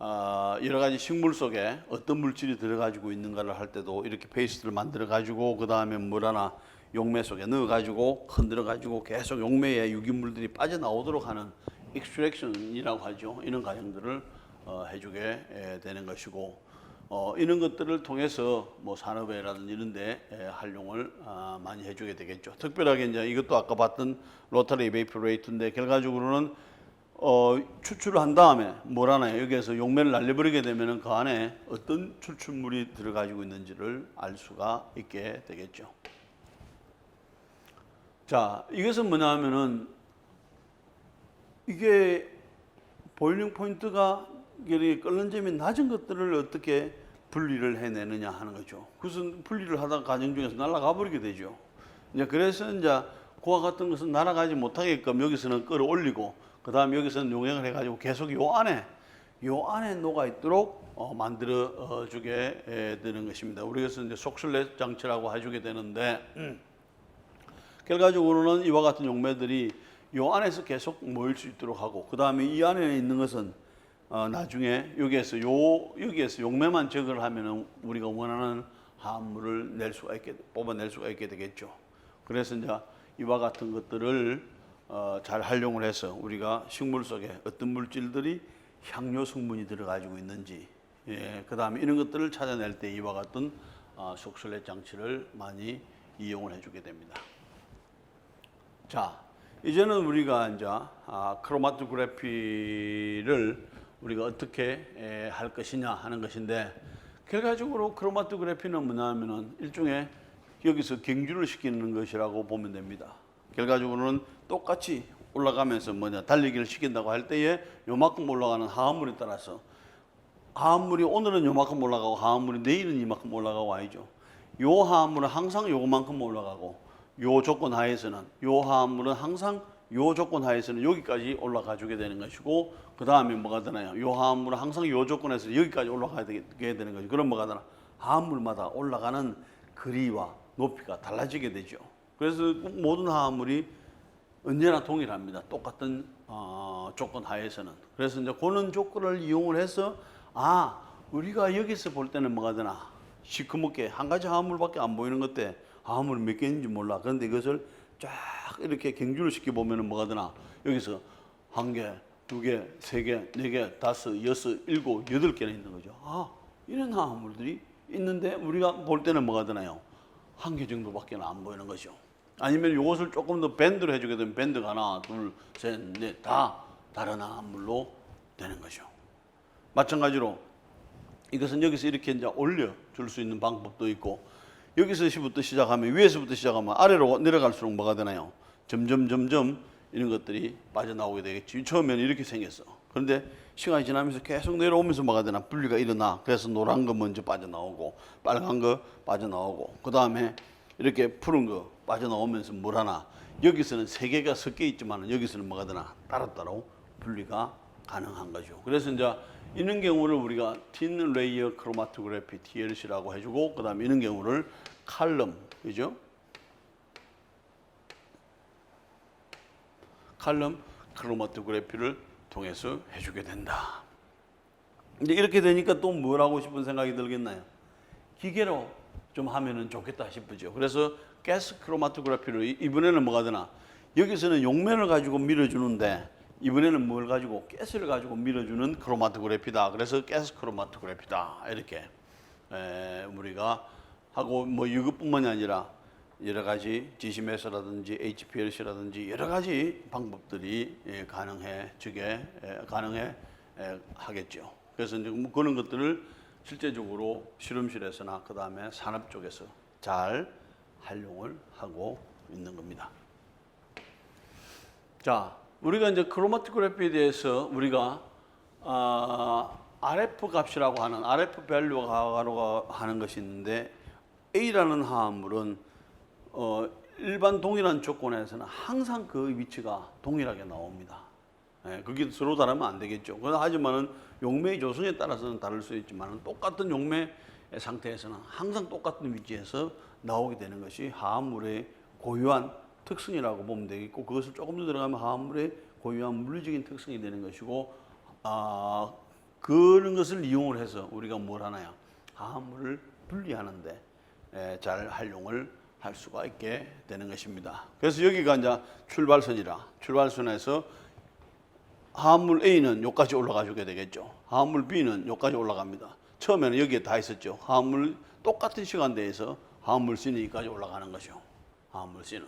여러 가지 식물 속에 어떤 물질이 들어가지고 있는가를 할 때도 이렇게 페이스트를 만들어 가지고 그 다음에 물 하나 용매 속에 넣어 가지고 흔들어 가지고 계속 용매에 유기물들이 빠져나오도록 하는 익스트랙션이라고 하죠. 이런 과정들을 해주게 되는 것이고, 이런 것들을 통해서 뭐 산업에라든지 이런 데 활용을 많이 해주게 되겠죠. 특별하게 이제 이것도 아까 봤던 로터리 이베이퍼레이터인데 결과적으로는 추출을 한 다음에 뭘 하나요? 여기에서 용매를 날려버리게 되면 그 안에 어떤 추출물이 들어가지고 있는지를 알 수가 있게 되겠죠. 자, 이것은 뭐냐 하면은 이게 보일링 포인트가 끓는 점이 낮은 것들을 어떻게 분리를 해내느냐 하는 거죠. 그것은 분리를 하다가 과정 중에서 날아가 버리게 되죠. 이제 그래서 이제 그와 같은 것은 날아가지 못하게끔 여기서는 끌어올리고 그 다음에 여기서는 용액을 해가지고 계속 요 안에 녹아 있도록 만들어 주게 되는 것입니다. 우리가 이제 속슬렛 장치라고 해주게 되는데 결과적으로는 이와 같은 용매들이 요 안에서 계속 모일 수 있도록 하고 그 다음에 이 안에 있는 것은 나중에 여기에서 용매만 제거를 하면은 우리가 원하는 화합물을 뽑아낼 수가 있게 되겠죠. 그래서 이제 이와 같은 것들을 잘 활용을 해서 우리가 식물 속에 어떤 물질들이 향료 성분이 들어가지고 있는지, 그 다음에 이런 것들을 찾아낼 때 이와 같은 속슬렛 장치를 많이 이용을 해주게 됩니다. 자, 이제는 우리가 이제 크로마토그래피를 우리가 어떻게 할 것이냐 하는 것인데, 결과적으로 크로마토그래피는 뭐냐면은 일종의 여기서 경주를 시키는 것이라고 보면 됩니다. 결과적으로는 똑같이 올라가면서 달리기를 시킨다고 할 때에 요만큼 올라가는 화합물에 따라서 화합물이 오늘은 요만큼 올라가고 화합물이 내일은 이만큼 올라가고 아니죠. 요 화합물은 항상 요만큼 올라가고 요 조건 하에서는 요 화합물은 항상 요 조건 하에서는 여기까지 올라가 주게 되는 것이고, 그 다음에 뭐가 되나요? 요 화합물은 항상 요 조건에서 여기까지 올라가게 되는 거죠. 그럼 뭐가 되나? 화합물마다 올라가는 거리와 높이가 달라지게 되죠. 그래서 모든 화합물이 언제나 동일합니다. 똑같은 조건 하에서는. 그래서 이제 그런 조건을 이용을 해서 우리가 여기서 볼 때는 뭐가 되나? 시커멓게 한 가지 화합물밖에 안 보이는 것때 화합물이 몇 개인지 몰라. 그런데 이것을 쫙 이렇게 경주를 시켜보면 뭐가 되나? 여기서 한 개, 두 개, 세 개, 네 개, 다섯, 여섯, 일곱, 여덟 개나 있는 거죠. 이런 화합물들이 있는데 우리가 볼 때는 뭐가 되나요? 한 개 정도밖에 안 보이는 거죠. 아니면 이것을 조금 더 밴드로 해주게 되면 밴드가 하나, 둘, 셋, 넷 다 다른 화합물로 되는 거죠. 마찬가지로 이것은 여기서 이렇게 이제 올려줄 수 있는 방법도 있고, 여기서부터 시작하면 위에서부터 시작하면 아래로 내려갈수록 뭐가 되나요? 점점 이런 것들이 빠져나오게 되겠지. 처음에는 이렇게 생겼어. 그런데 시간이 지나면서 계속 내려오면서 뭐가 되나? 분리가 일어나. 그래서 노란 거 먼저 빠져나오고 빨간 거 빠져나오고 그 다음에 이렇게 푸른 거 빠져나오면서 물 하나. 여기서는 세 개가 섞여 있지만 여기서는 뭐가 되나? 따로따로 분리가 가능한 거죠. 그래서 이제 이런 경우를 우리가 틴 레이어 크로마토그래피 TLC라고 해주고, 그 다음에 이런 경우를 칼럼, 그죠? 칼럼 크로마토그래피를 통해서 해주게 된다. 이제 이렇게 되니까 또 뭘 하고 싶은 생각이 들겠나요? 기계로 좀 하면은 좋겠다 싶으죠. 그래서 가스 크로마토그래피를 이번에는 뭐가 되나? 여기서는 용매를 가지고 밀어주는데 이번에는 뭘 가지고? 가스를 가지고 밀어주는 크로마토그래피다. 그래서 가스 크로마토그래피다. 이렇게 우리가 하고, 뭐 이것뿐만이 아니라 여러 가지 GCMS라든지 HPLC라든지 여러 가지 방법들이 가능해 하겠죠. 그래서 이제 그런 것들을 실제적으로 실험실에서나 그 다음에 산업 쪽에서 잘 활용을 하고 있는 겁니다. 자, 우리가 이제 크로마토그래피에 대해서 우리가 RF 값이라고 하는 RF 밸류가 하는 것이 있는데 A라는 화합물은 일반 동일한 조건에서는 항상 그 위치가 동일하게 나옵니다. 예, 그게 서로 다르면 안 되겠죠. 하지만은 용매의 조성에 따라서는 다를 수 있지만 똑같은 용매 상태에서는 항상 똑같은 위치에서 나오게 되는 것이 화합물의 고유한 특성이라고 보면 되겠고, 그것을 조금 더 들어가면 화합물의 고유한 물리적인 특성이 되는 것이고, 그런 것을 이용을 해서 우리가 뭘 하나요? 화합물을 분리하는데 잘 활용을 할 수가 있게 되는 것입니다. 그래서 여기가 이제 출발선이라, 출발선에서 화합물 A는 여기까지 올라가 주게 되겠죠. 화합물 B는 여기까지 올라갑니다. 처음에는 여기에 다 있었죠. 화합물 똑같은 시간대에서 화합물 C는 여기까지 올라가는 것이요. 화합물 C는.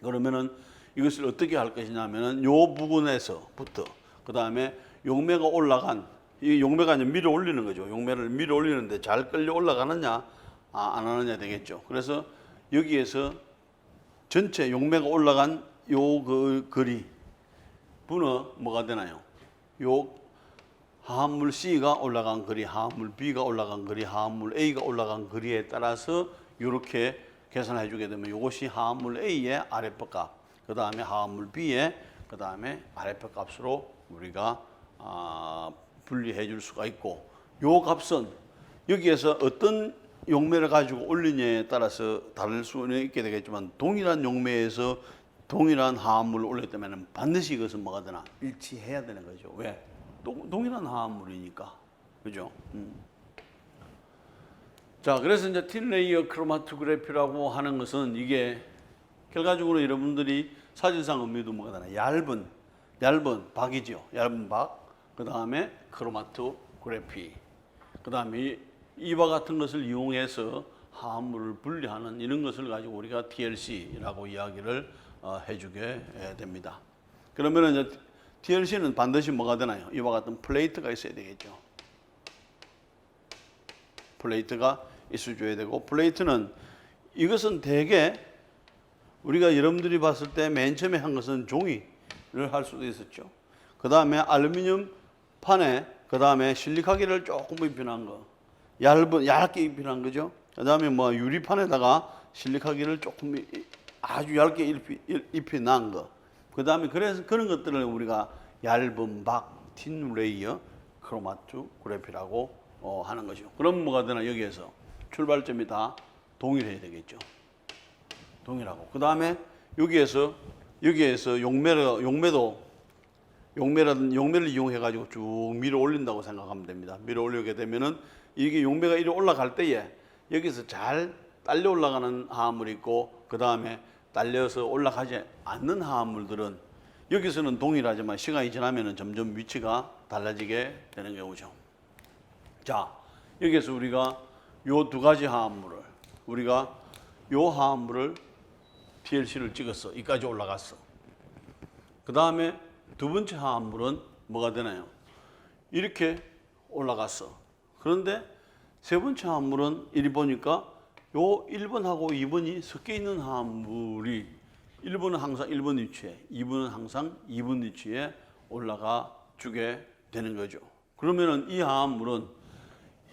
그러면은 이것을 어떻게 할 것이냐면은 요 부분에서부터 그 다음에 용매가 올라간, 이 용매가 이제 밀어 올리는 거죠. 용매를 밀어 올리는데 잘 끌려 올라가느냐 안 하느냐 되겠죠. 그래서 여기에서 전체 용매가 올라간 요 그 거리 분은 뭐가 되나요? 요 화합물 C가 올라간 거리, 화합물 B가 올라간 거리, 화합물 A가 올라간 거리에 따라서 이렇게 계산해 주게 되면 이것이 화합물 A의 RF 값, 그 다음에 화합물 B의 그 다음에 RF 값으로 우리가 분리해 줄 수가 있고, 요 값은 여기에서 어떤 용매를 가지고 올리냐에 따라서 다를 수는 있게 되겠지만 동일한 용매에서 동일한 화합물을 올릴 때면 반드시 이것은 뭐가 되나? 일치해야 되는 거죠. 왜? 동일한 화합물이니까. 그죠? 자, 그래서 이제 틴 레이어 크로마토그래피라고 하는 것은 이게 결과적으로 여러분들이 사진상 의미도 뭐가 되나? 얇은 박이죠. 얇은 박. 그 다음에 크로마토그래피. 그 다음에 이와 같은 것을 이용해서 화합물을 분리하는 이런 것을 가지고 우리가 TLC라고 이야기를 해주게 됩니다. 그러면 이제 TLC는 반드시 뭐가 되나요? 이와 같은 플레이트가 있어야 되겠죠. 플레이트가 있어줘야 되고, 플레이트는 이것은 대개 우리가 여러분들이 봤을 때 맨 처음에 한 것은 종이를 할 수도 있었죠. 그 다음에 알루미늄 판에 그 다음에 실리카겔을 조금 입힌한 거, 얇게 입힌한 거죠. 그 다음에 뭐 유리판에다가 실리카겔을 조금 아주 얇게 입힌한 거. 그 다음에 그래서 그런 것들을 우리가 얇은 박, 틴 레이어 크로마토그래피라고 하는 거죠. 그럼 뭐가 되나? 여기에서 출발점이 다 동일해야 되겠죠. 동일하고. 그 다음에 여기에서 용매를 이용해 가지고 쭉 밀어 올린다고 생각하면 됩니다. 밀어 올리게 되면은 이게 용매가 이리 올라갈 때에 여기서 잘 딸려 올라가는 화합물이 있고, 그 다음에 딸려서 올라가지 않는 화합물들은 여기서는 동일하지만 시간이 지나면은 점점 위치가 달라지게 되는 경우죠. 자, 여기서 우리가 요 두 가지 화합물을, 우리가 요 화합물을 TLC를 찍었어. 여기까지 올라갔어. 그 다음에 두 번째 화합물은 뭐가 되나요? 이렇게 올라갔어. 그런데 세 번째 화합물은 이리 보니까 요 1번하고 2번이 섞여 있는 화합물이 1번은 항상 1번 위치에, 2번은 항상 2번 위치에 올라가 주게 되는 거죠. 그러면은 이 화합물은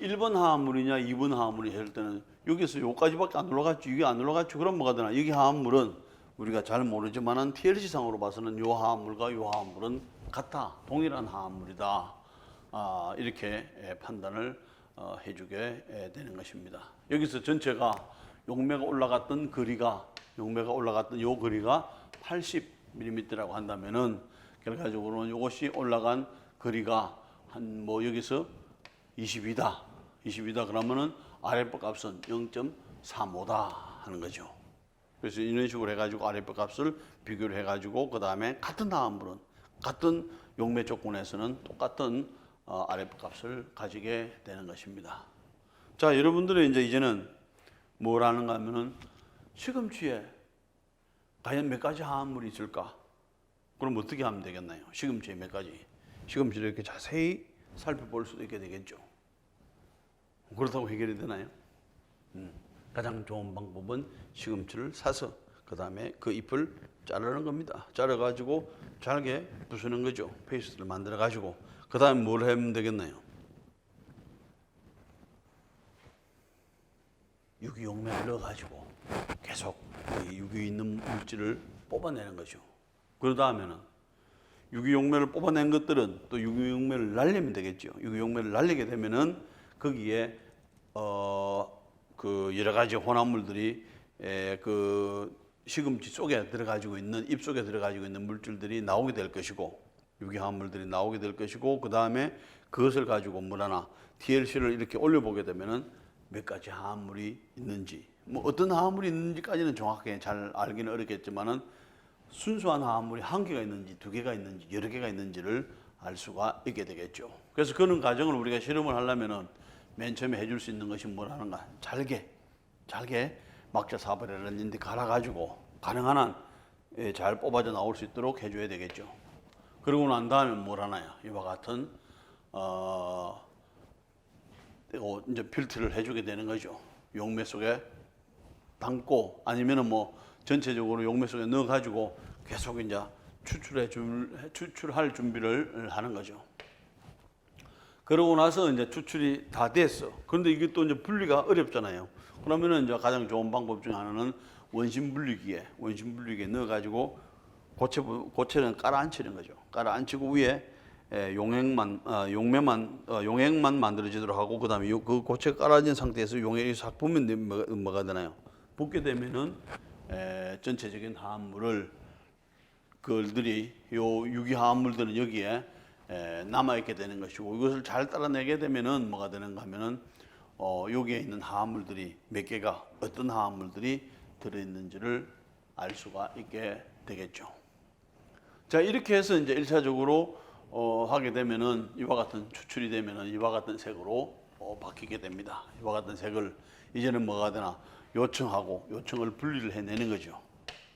1번 화합물이냐 2번 화합물이냐 할 때는 여기서 여기까지밖에 안 올라갔죠. 이게 안 올라갔죠. 그럼 뭐가 되나? 여기 화합물은 우리가 잘 모르지만은 TLC 상으로 봐서는 요 화합물과 요 화합물은 같아. 동일한 화합물이다. 이렇게 판단을 해주게 되는 것입니다. 여기서 전체가 용매가 올라갔던 요 거리가 80mm라고 한다면은 결과적으로는 이것이 올라간 거리가 한 뭐 여기서 22다 그러면은 RF 값은 0.35다 하는 거죠. 그래서 이런 식으로 해가지고 RF 값을 비교를 해가지고 그 다음에 같은 화합물은 같은 용매 조건에서는 똑같은 RF 값을 가지게 되는 것입니다. 자, 여러분들은 이제는 뭘 하는가 하면은 시금치에 과연 몇 가지 화합물이 있을까? 그럼 어떻게 하면 되겠나요? 시금치에 몇 가지? 시금치를 이렇게 자세히 살펴볼 수도 있게 되겠죠. 그렇다고 해결이 되나요? 가장 좋은 방법은 시금치를 사서 그 다음에 그 잎을 자르는 겁니다. 자르가지고 잘게 부수는 거죠. 페이스트를 만들어가지고 그 다음에 뭘 하면 되겠나요? 유기용매를 넣어가지고 계속 이 유기 있는 물질을 뽑아내는 거죠. 그러다 하면은 유기용매를 뽑아낸 것들은 또 유기용매를 날리면 되겠죠. 유기용매를 날리게 되면은 거기에 그 여러 가지 혼합물들이 그 시금치 속에 들어가지고 있는 잎 속에 들어가지고 있는 물질들이 나오게 될 것이고 유기화합물들이 나오게 될 것이고 그 다음에 그것을 가지고 물 하나 TLC를 이렇게 올려보게 되면은 몇 가지 화합물이 있는지 뭐 어떤 화합물이 있는지까지는 정확하게 잘 알기는 어렵겠지만은 순수한 화합물이 한 개가 있는지 두 개가 있는지 여러 개가 있는지를 알 수가 있게 되겠죠. 그래서 그런 과정을 우리가 실험을 하려면은 맨 처음에 해줄 수 있는 것이 뭐라는가? 잘게 막자 사발이라는 데 갈아가지고 가능한 한 잘 뽑아져 나올 수 있도록 해줘야 되겠죠. 그러고 난 다음에 뭘 하나요? 이와 같은 이제 필터를 해주게 되는 거죠. 용매 속에 담고 아니면은 뭐 전체적으로 용매 속에 넣어가지고 계속 이제 추출할 준비를 하는 거죠. 그러고 나서 이제 추출이 다 됐어. 그런데 이게 또 이제 분리가 어렵잖아요. 그러면은 이제 가장 좋은 방법 중에 하나는 원심 분리기에 넣어가지고 고체는 깔아앉히는 거죠. 깔아앉히고 위에 용액만 만들어지도록 하고 그다음에 그 고체가 깔아진 상태에서 용액이 싹 부으면 뭐가 되나요? 붓게 되면은 전체적인 화합물을 그들이 요 유기 화합물들은 여기에 남아 있게 되는 것이고 이것을 잘 따라내게 되면은 뭐가 되는가 하면은 여기에 있는 화합물들이 몇 개가 어떤 화합물들이 들어 있는지를 알 수가 있게 되겠죠. 자, 이렇게 해서 이제 1차적으로 하게 되면은 이와 같은 추출이 되면은 이와 같은 색으로 바뀌게 됩니다. 이와 같은 색을 이제는 뭐가 되나 요청을 분리를 해내는 거죠.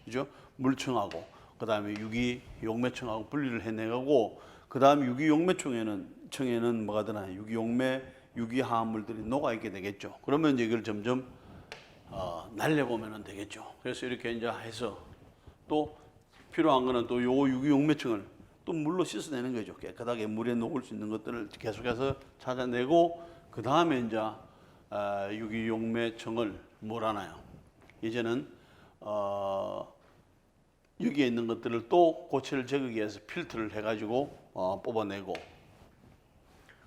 그죠? 물청하고 그다음에 유기 용매청하고 분리를 해내고 그다음에 유기 용매청에는 뭐가 되나 유기 화합물들이 녹아 있게 되겠죠. 그러면 이제 이걸 점점 날려보면 되겠죠. 그래서 이렇게 이제 해서 또 필요한 거는 또 요 유기 용매청을 또 물로 씻어내는 거죠. 깨끗하게 물에 녹을 수 있는 것들을 계속해서 찾아내고 그 다음에 이제 유기 용매청을 뭘 하나요? 이제는 여기에 있는 것들을 또 고체를 제거하기 위해서 필터를 해가지고 뽑아내고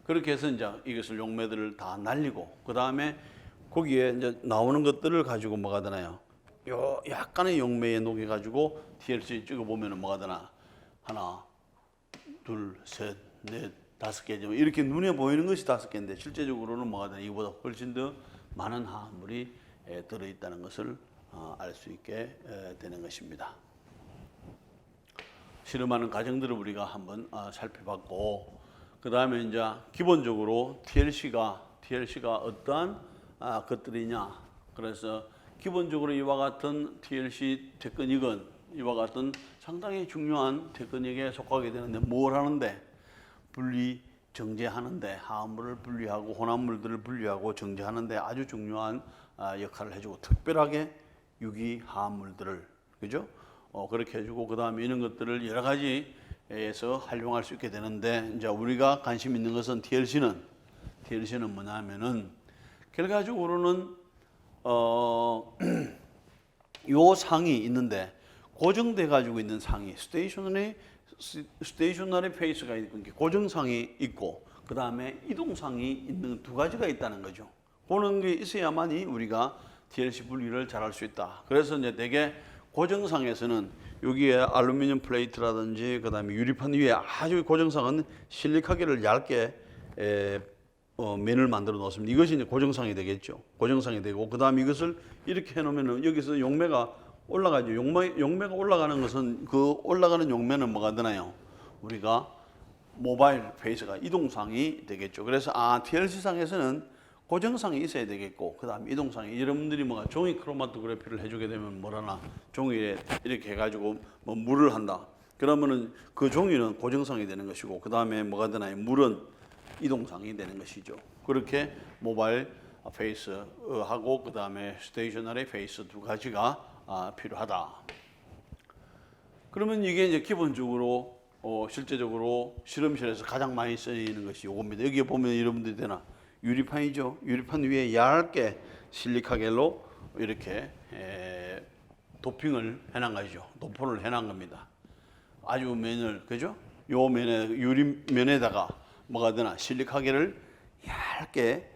그렇게 해서 이제 이것을 용매들을 다 날리고 그 다음에 거기에 이제 나오는 것들을 가지고 뭐가 되나요? 요 약간의 용매에 녹여가지고 TLC 찍어보면은 뭐가 되나? 하나, 둘, 셋, 넷, 5개 이렇게 눈에 보이는 것이 5개인데 실제적으로는 뭐가 되나? 이보다 훨씬 더 많은 화합물이 들어있다는 것을 알 수 있게 되는 것입니다. 실험하는 과정들을 우리가 한번 살펴봤고 그 다음에 이제 기본적으로 TLC가 어떠한 것들이냐. 그래서 기본적으로 이와 같은 TLC 테크닉은 이와 같은 상당히 중요한 테크닉에 속하게 되는데 뭘 하는데 분리 정제하는데 화합물을 분리하고 혼합물들을 분리하고 정제하는데 아주 중요한 역할을 해주고 특별하게 유기 화합물들을 그죠? 그렇게 해주고 그 다음에 이런 것들을 여러 가지에서 활용할 수 있게 되는데 이제 우리가 관심 있는 것은 TLC는 뭐냐면은 결과적으로는 요 상이 있는데 고정돼 가지고 있는 상이 스테이셔너리 페이스가 있고 고정상이 있고 그 다음에 이동상이 있는 두 가지가 있다는 거죠. 그런 게 있어야만이 우리가 TLC 분리를 잘 할 수 있다. 그래서 이제 대개 고정상에서는 여기에 알루미늄 플레이트라든지 그 다음에 유리판 위에 아주 고정상은 실리카게를 얇게 면을 만들어 놓습니다. 이것이 이제 고정상이 되겠죠. 고정상이 되고 그 다음에 이것을 이렇게 해놓으면은 여기서 용매가 올라가죠. 용매가 올라가는 것은 그 올라가는 용매는 뭐가 되나요? 우리가 모바일 페이스가 이동상이 되겠죠. 그래서 TLC상에서는 고정상이 있어야 되겠고 그 다음에 이동상이 여러분들이 뭐가 종이 크로마토그래피를 해주게 되면 뭐라나 종이에 이렇게 해가지고 뭐 물을 한다. 그러면은 그 종이는 고정상이 되는 것이고 그 다음에 뭐가 되나요? 물은 이동상이 되는 것이죠. 그렇게 모바일 페이스하고 그 다음에 스테이셔너리 페이스 두 가지가 필요하다. 그러면 이게 이제 기본적으로 실제적으로 실험실에서 가장 많이 쓰이는 것이 요겁니다. 여기에 보면 여러분들이 되나 유리판이죠. 유리판 위에 얇게 실리카겔로 이렇게 도핑을 해놓은 거죠. 도포를 해놓은 겁니다. 아주 면을, 그죠? 요 면에, 유리면에다가 뭐가 되나, 실리카겔을 얇게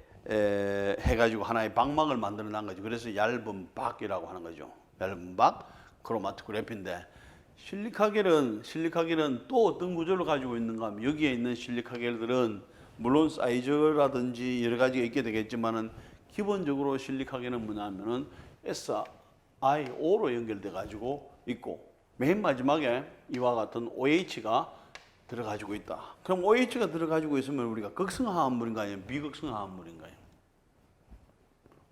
해가지고 하나의 방막을 만들어 놓은 거죠. 그래서 얇은 박이라고 하는 거죠. 얇은 박, 크로마토그래피인데, 실리카겔은 또 어떤 구조를 가지고 있는가 하면, 여기에 있는 실리카겔들은 물론 사이즈라든지 여러 가지가 있게 되겠지만은, 기본적으로 실리카겔은 뭐냐면은 SiO로 연결돼 가지고 있고, 맨 마지막에 이와 같은 OH가 들어가지고 있다. 그럼 OH가 들어가지고 있으면 우리가 극성화합물인가요? 비극성화합물인가요?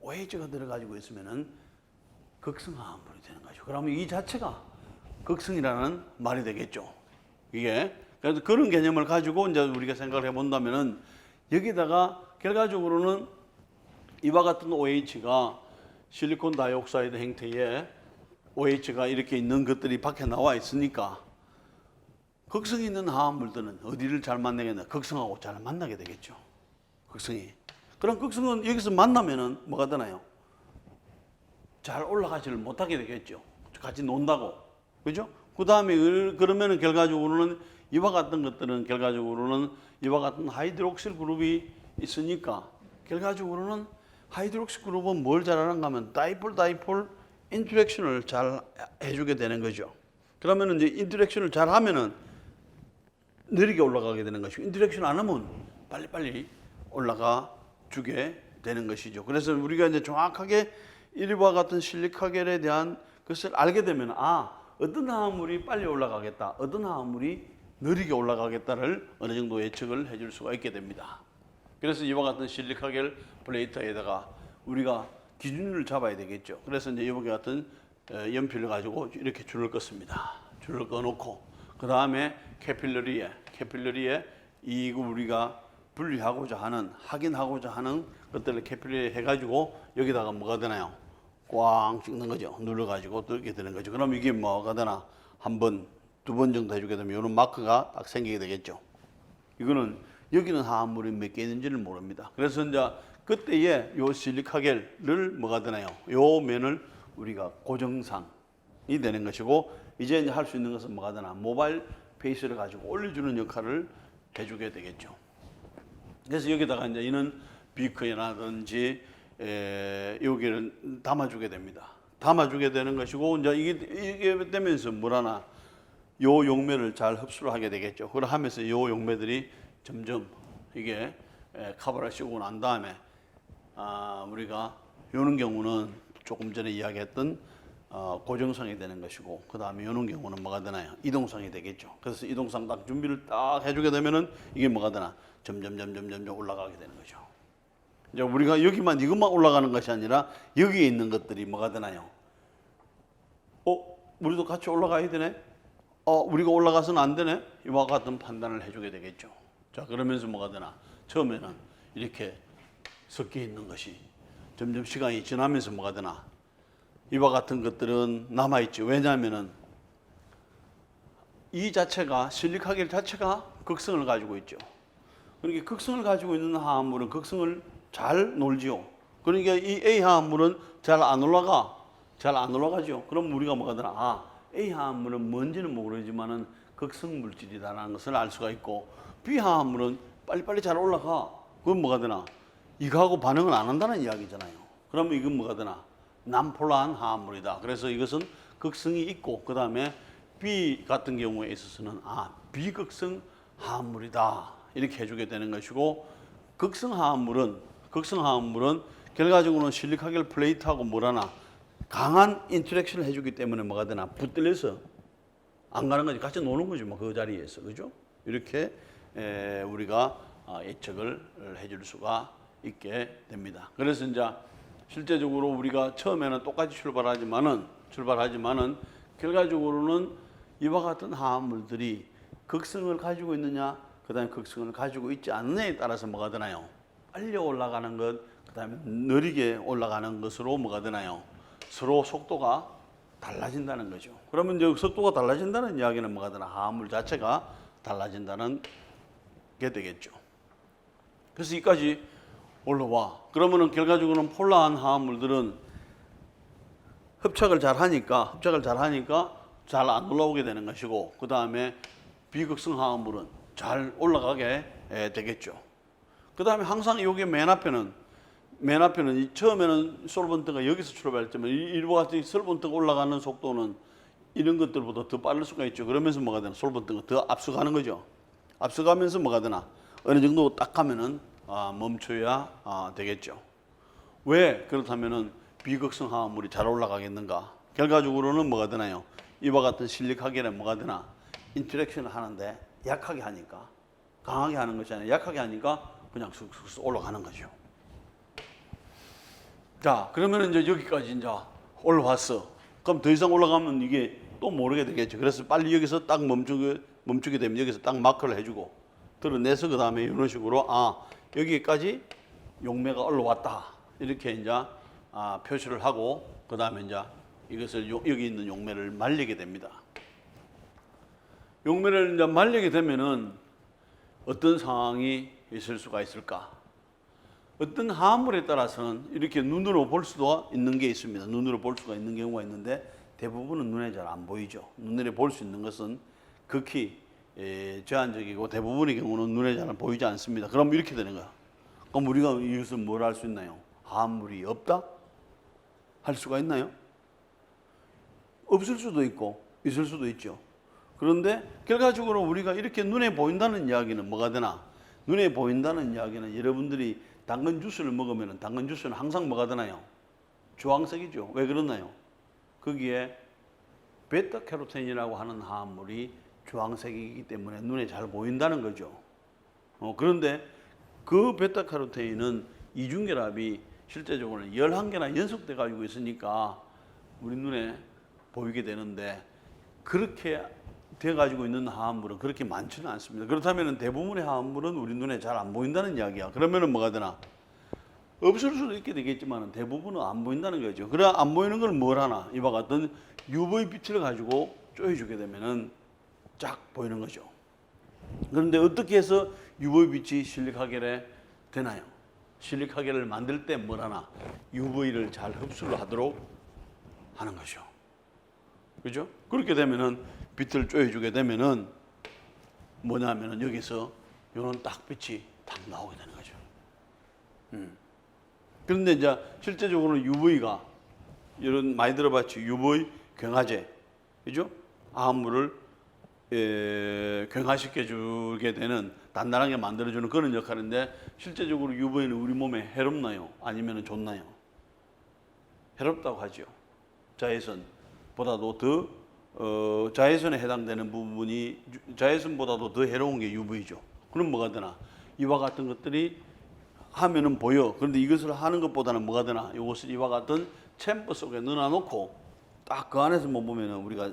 OH가 들어가지고 있으면은 극성화합물이 되는 거죠. 그러면 이 자체가 극성이라는 말이 되겠죠. 이게 그래서 그런 개념을 가지고 이제 우리가 생각을 해본다면은 여기다가 결과적으로는 이와 같은 OH가 실리콘 다이옥사이드 형태의 OH가 이렇게 있는 것들이 밖에 나와 있으니까 극성이 있는 화합물들은 어디를 잘 만나겠냐? 극성하고 잘 만나게 되겠죠. 극성이. 그럼 극성은 여기서 만나면은 뭐가 되나요? 잘 올라가지를 못하게 되겠죠. 같이 논다고. 그죠? 그 다음에 그러면은 결과적으로는 이와 같은 것들은 결과적으로는 이와 같은 하이드록실 그룹이 있으니까 결과적으로는 하이드록실 그룹은 뭘 잘하는가 하면 다이폴 인터랙션을 잘 해주게 되는 거죠. 그러면은 이제 인터랙션을 잘 하면은 느리게 올라가게 되는 것이고, 인터랙션 안 하면 빨리빨리 올라가 주게 되는 것이죠. 그래서 우리가 이제 정확하게 이와 같은 실리카겔에 대한 것을 알게 되면, 어떤 화합물이 빨리 올라가겠다, 어떤 화합물이 느리게 올라가겠다를 어느 정도 예측을 해줄 수가 있게 됩니다. 그래서 이와 같은 실리카겔 플레이트에다가 우리가 기준을 잡아야 되겠죠. 그래서 이제 이와 같은 연필을 가지고 이렇게 줄을 긋습니다. 줄을 꺼놓고 그 다음에 캐필러리에 이 우리가 분리하고자 하는, 확인하고자 하는 것들을 캐필러리 해가지고 여기다가 뭐가 되나요? 꽝 찍는 거죠. 눌러가지고 뚫게 되는 거죠. 그럼 이게 뭐가 되나? 한 번, 두 번 정도 해주게 되면 이런 마크가 딱 생기게 되겠죠. 이거는 여기는 화합물이 몇 개 있는지를 모릅니다. 그래서 이제 그때에 요 실리카겔을 뭐가 되나요? 요 면을 우리가 고정상이 되는 것이고, 이제 할 수 있는 것은 뭐가 되나? 모바일 페이스를 가지고 올려주는 역할을 해주게 되겠죠. 그래서 여기다가 이제 이는 비커라든지 여기를 담아주게 됩니다. 담아주게 되는 것이고, 이제 이게 되면서 뭐라나 요 용매를 잘 흡수를 하게 되겠죠. 그걸 하면서 요 용매들이 점점 이게 카바를 씌우고 난 다음에 우리가 요런 경우는 조금 전에 이야기했던 고정성이 되는 것이고, 그 다음에 요런 경우는 뭐가 되나요? 이동성이 되겠죠. 그래서 이동성 딱 준비를 딱 해주게 되면은 이게 뭐가 되나? 점점 올라가게 되는 거죠. 이제 우리가 여기만 이것만 올라가는 것이 아니라 여기에 있는 것들이 뭐가 되나요? 우리도 같이 올라가야 되네? 우리가 올라가서는 안 되네? 이와 같은 판단을 해주게 되겠죠. 자, 그러면서 뭐가 되나? 처음에는 이렇게 섞여 있는 것이 점점 시간이 지나면서 뭐가 되나? 이와 같은 것들은 남아있지. 왜냐하면은 이 자체가, 실리카겔 자체가 극성을 가지고 있죠. 그러니까 극성을 가지고 있는 화합물은 극성을 잘 놀지요. 그러니까 이 A 화합물은 잘 안 올라가죠. 그럼 우리가 뭐가 되나? A 화합물은 뭔지는 모르지만은 극성 물질이다라는 것을 알 수가 있고, B 화합물은 빨리빨리 잘 올라가. 그건 뭐가 되나? 이거하고 반응을 안 한다는 이야기잖아요. 그러면 이건 뭐가 되나? 난폴라한 화합물이다. 그래서 이것은 극성이 있고, 그 다음에 B 같은 경우에 있어서는 비극성 화합물이다. 이렇게 해주게 되는 것이고, 극성 화합물은 결과적으로는 실리카겔 플레이트하고 뭐라나 강한 인터랙션을 해주기 때문에 뭐가 되나? 붙들려서 안 가는 거지. 같이 노는 거지, 뭐, 그 자리에서. 그죠? 이렇게 우리가 예측을 해줄 수가 있게 됩니다. 그래서 이제 실제적으로 우리가 처음에는 똑같이 출발하지만은 결과적으로는 이와 같은 화합물들이 극성을 가지고 있느냐, 그 다음에 극성을 가지고 있지 않느냐에 따라서 뭐가 되나요? 빨리 올라가는 것, 그 다음에 느리게 올라가는 것으로 뭐가 되나요? 서로 속도가 달라진다는 거죠. 그러면 이제 속도가 달라진다는 이야기는 뭐가 되나? 화합물 자체가 달라진다는 게 되겠죠. 그래서 이까지 올라와. 그러면은 결과적으로는 폴라한 화합물들은 흡착을 잘 하니까 잘 안 올라오게 되는 것이고, 그 다음에 비극성 화합물은 잘 올라가게 되겠죠. 그 다음에 항상 여기 맨 앞에는 처음에는 솔번트가 여기서 출발했지만 이와 같이 솔번트가 올라가는 속도는 이런 것들보다 더 빠를 수가 있죠. 그러면서 뭐가 되나? 솔번트가 더 앞서가는 거죠. 앞서가면서 뭐가 되나? 어느 정도 딱 가면은 멈춰야 되겠죠. 왜 그렇다면은 비극성 화합물이 잘 올라가겠는가? 결과적으로는 뭐가 되나요? 이와 같은 실리카겔은 뭐가 되나? 인터랙션을 하는데 약하게 하니까, 강하게 하는 것이 아니라 약하게 하니까 그냥 쑥쑥 올라가는 거죠. 자, 그러면 이제 여기까지 이제 올라왔어. 그럼 더 이상 올라가면 이게 또 모르게 되겠죠. 그래서 빨리 여기서 딱 멈추게 되면 여기서 딱 마크를 해주고 드러내서 그 다음에 이런 식으로 여기까지 용매가 올라왔다. 이렇게 이제 표시를 하고 그 다음에 이제 이것을 여기 있는 용매를 말리게 됩니다. 용매를 이제 말리게 되면은 어떤 상황이 있을 수가 있을까? 어떤 화합물에 따라서는 이렇게 눈으로 볼 수도 있는 게 있습니다. 눈으로 볼 수가 있는 경우가 있는데 대부분은 눈에 잘 안 보이죠. 눈에 볼 수 있는 것은 극히 제한적이고 대부분의 경우는 눈에 잘 보이지 않습니다. 그럼 이렇게 되는 거야. 그럼 우리가 이것을 뭘 할 수 있나요? 화합물이 없다? 할 수가 있나요? 없을 수도 있고 있을 수도 있죠. 그런데 결과적으로 우리가 이렇게 눈에 보인다는 이야기는 뭐가 되나? 눈에 보인다는 이야기는 여러분들이 당근 주스를 먹으면 당근 주스는 항상 뭐가 되나요? 주황색이죠. 왜 그러나요? 거기에 베타캐로틴이라고 하는 화합물이 주황색이기 때문에 눈에 잘 보인다는 거죠. 그런데 그 베타캐로틴은 이중결합이 실제적으로는 11개나 연속돼 가지고 있으니까 우리 눈에 보이게 되는데 그렇게 돼 가지고 있는 화합물은 그렇게 많지는 않습니다. 그렇다면 대부분의 화합물은 우리 눈에 잘 안 보인다는 이야기야. 그러면은 뭐가 되나? 없을 수도 있게 되겠지만 대부분은 안 보인다는 거죠. 그래 안 보이는 걸 뭘 하나? 이와 같은 UV 빛을 가지고 쪼여주게 되면은 쫙 보이는 거죠. 그런데 어떻게 해서 UV 빛이 실리카겔에 되나요? 실리카겔을 만들 때 뭘 하나? UV를 잘 흡수를 하도록 하는 거죠. 그죠? 그렇게 되면은 빛을 쪼여주게 되면은 뭐냐면은 여기서 이런 딱 빛이 딱 나오게 되는 거죠. 그런데 이제 실제적으로는 UV가 이런 많이 들어봤죠. UV 경화제, 그죠? 화합물을 경화시켜 주게 되는 단단하게 만들어주는 그런 역할인데 실제적으로 UV는 우리 몸에 해롭나요? 아니면 좋나요? 해롭다고 하죠. 자외선보다도 더 자외선에 해당되는 부분이 자외선보다도 더 해로운 게 UV죠. 그럼 뭐가 되나? 이와 같은 것들이 하면은 보여. 그런데 이것을 하는 것보다는 뭐가 되나? 이것을 이와 같은 챔버 속에 넣어놓고 딱 그 안에서만 보면은 우리가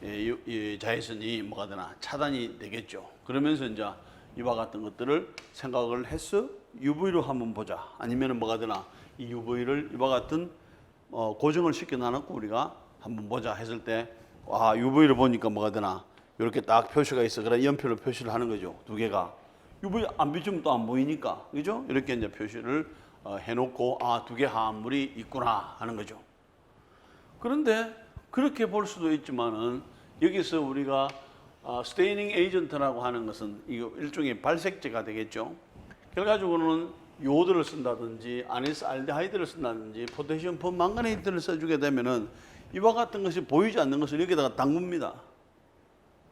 이 자외선이 뭐가 되나? 차단이 되겠죠. 그러면서 이제 이와 같은 것들을 생각을 해서 UV로 한번 보자. 아니면은 뭐가 되나? 이 UV를 이와 같은 고정을 시켜 놔놓고 우리가 한번 보자 했을 때 UV를 보니까 뭐가 되나? 이렇게 딱 표시가 있어. 그래 연표로 표시를 하는 거죠. 두 개가. UV 안 비추면 또 안 보이니까. 그죠? 이렇게 이제 표시를 해놓고 두 개 화합물이 있구나 하는 거죠. 그런데 그렇게 볼 수도 있지만은 여기서 우리가 스테이닝 에이전트라고 하는 것은 이거 일종의 발색제가 되겠죠. 결과적으로는 요오드를 쓴다든지 아니스알데하이드를 쓴다든지 포타시움 퍼망가네이트를 써주게 되면은 이와 같은 것이 보이지 않는 것을 여기다가 담굽니다.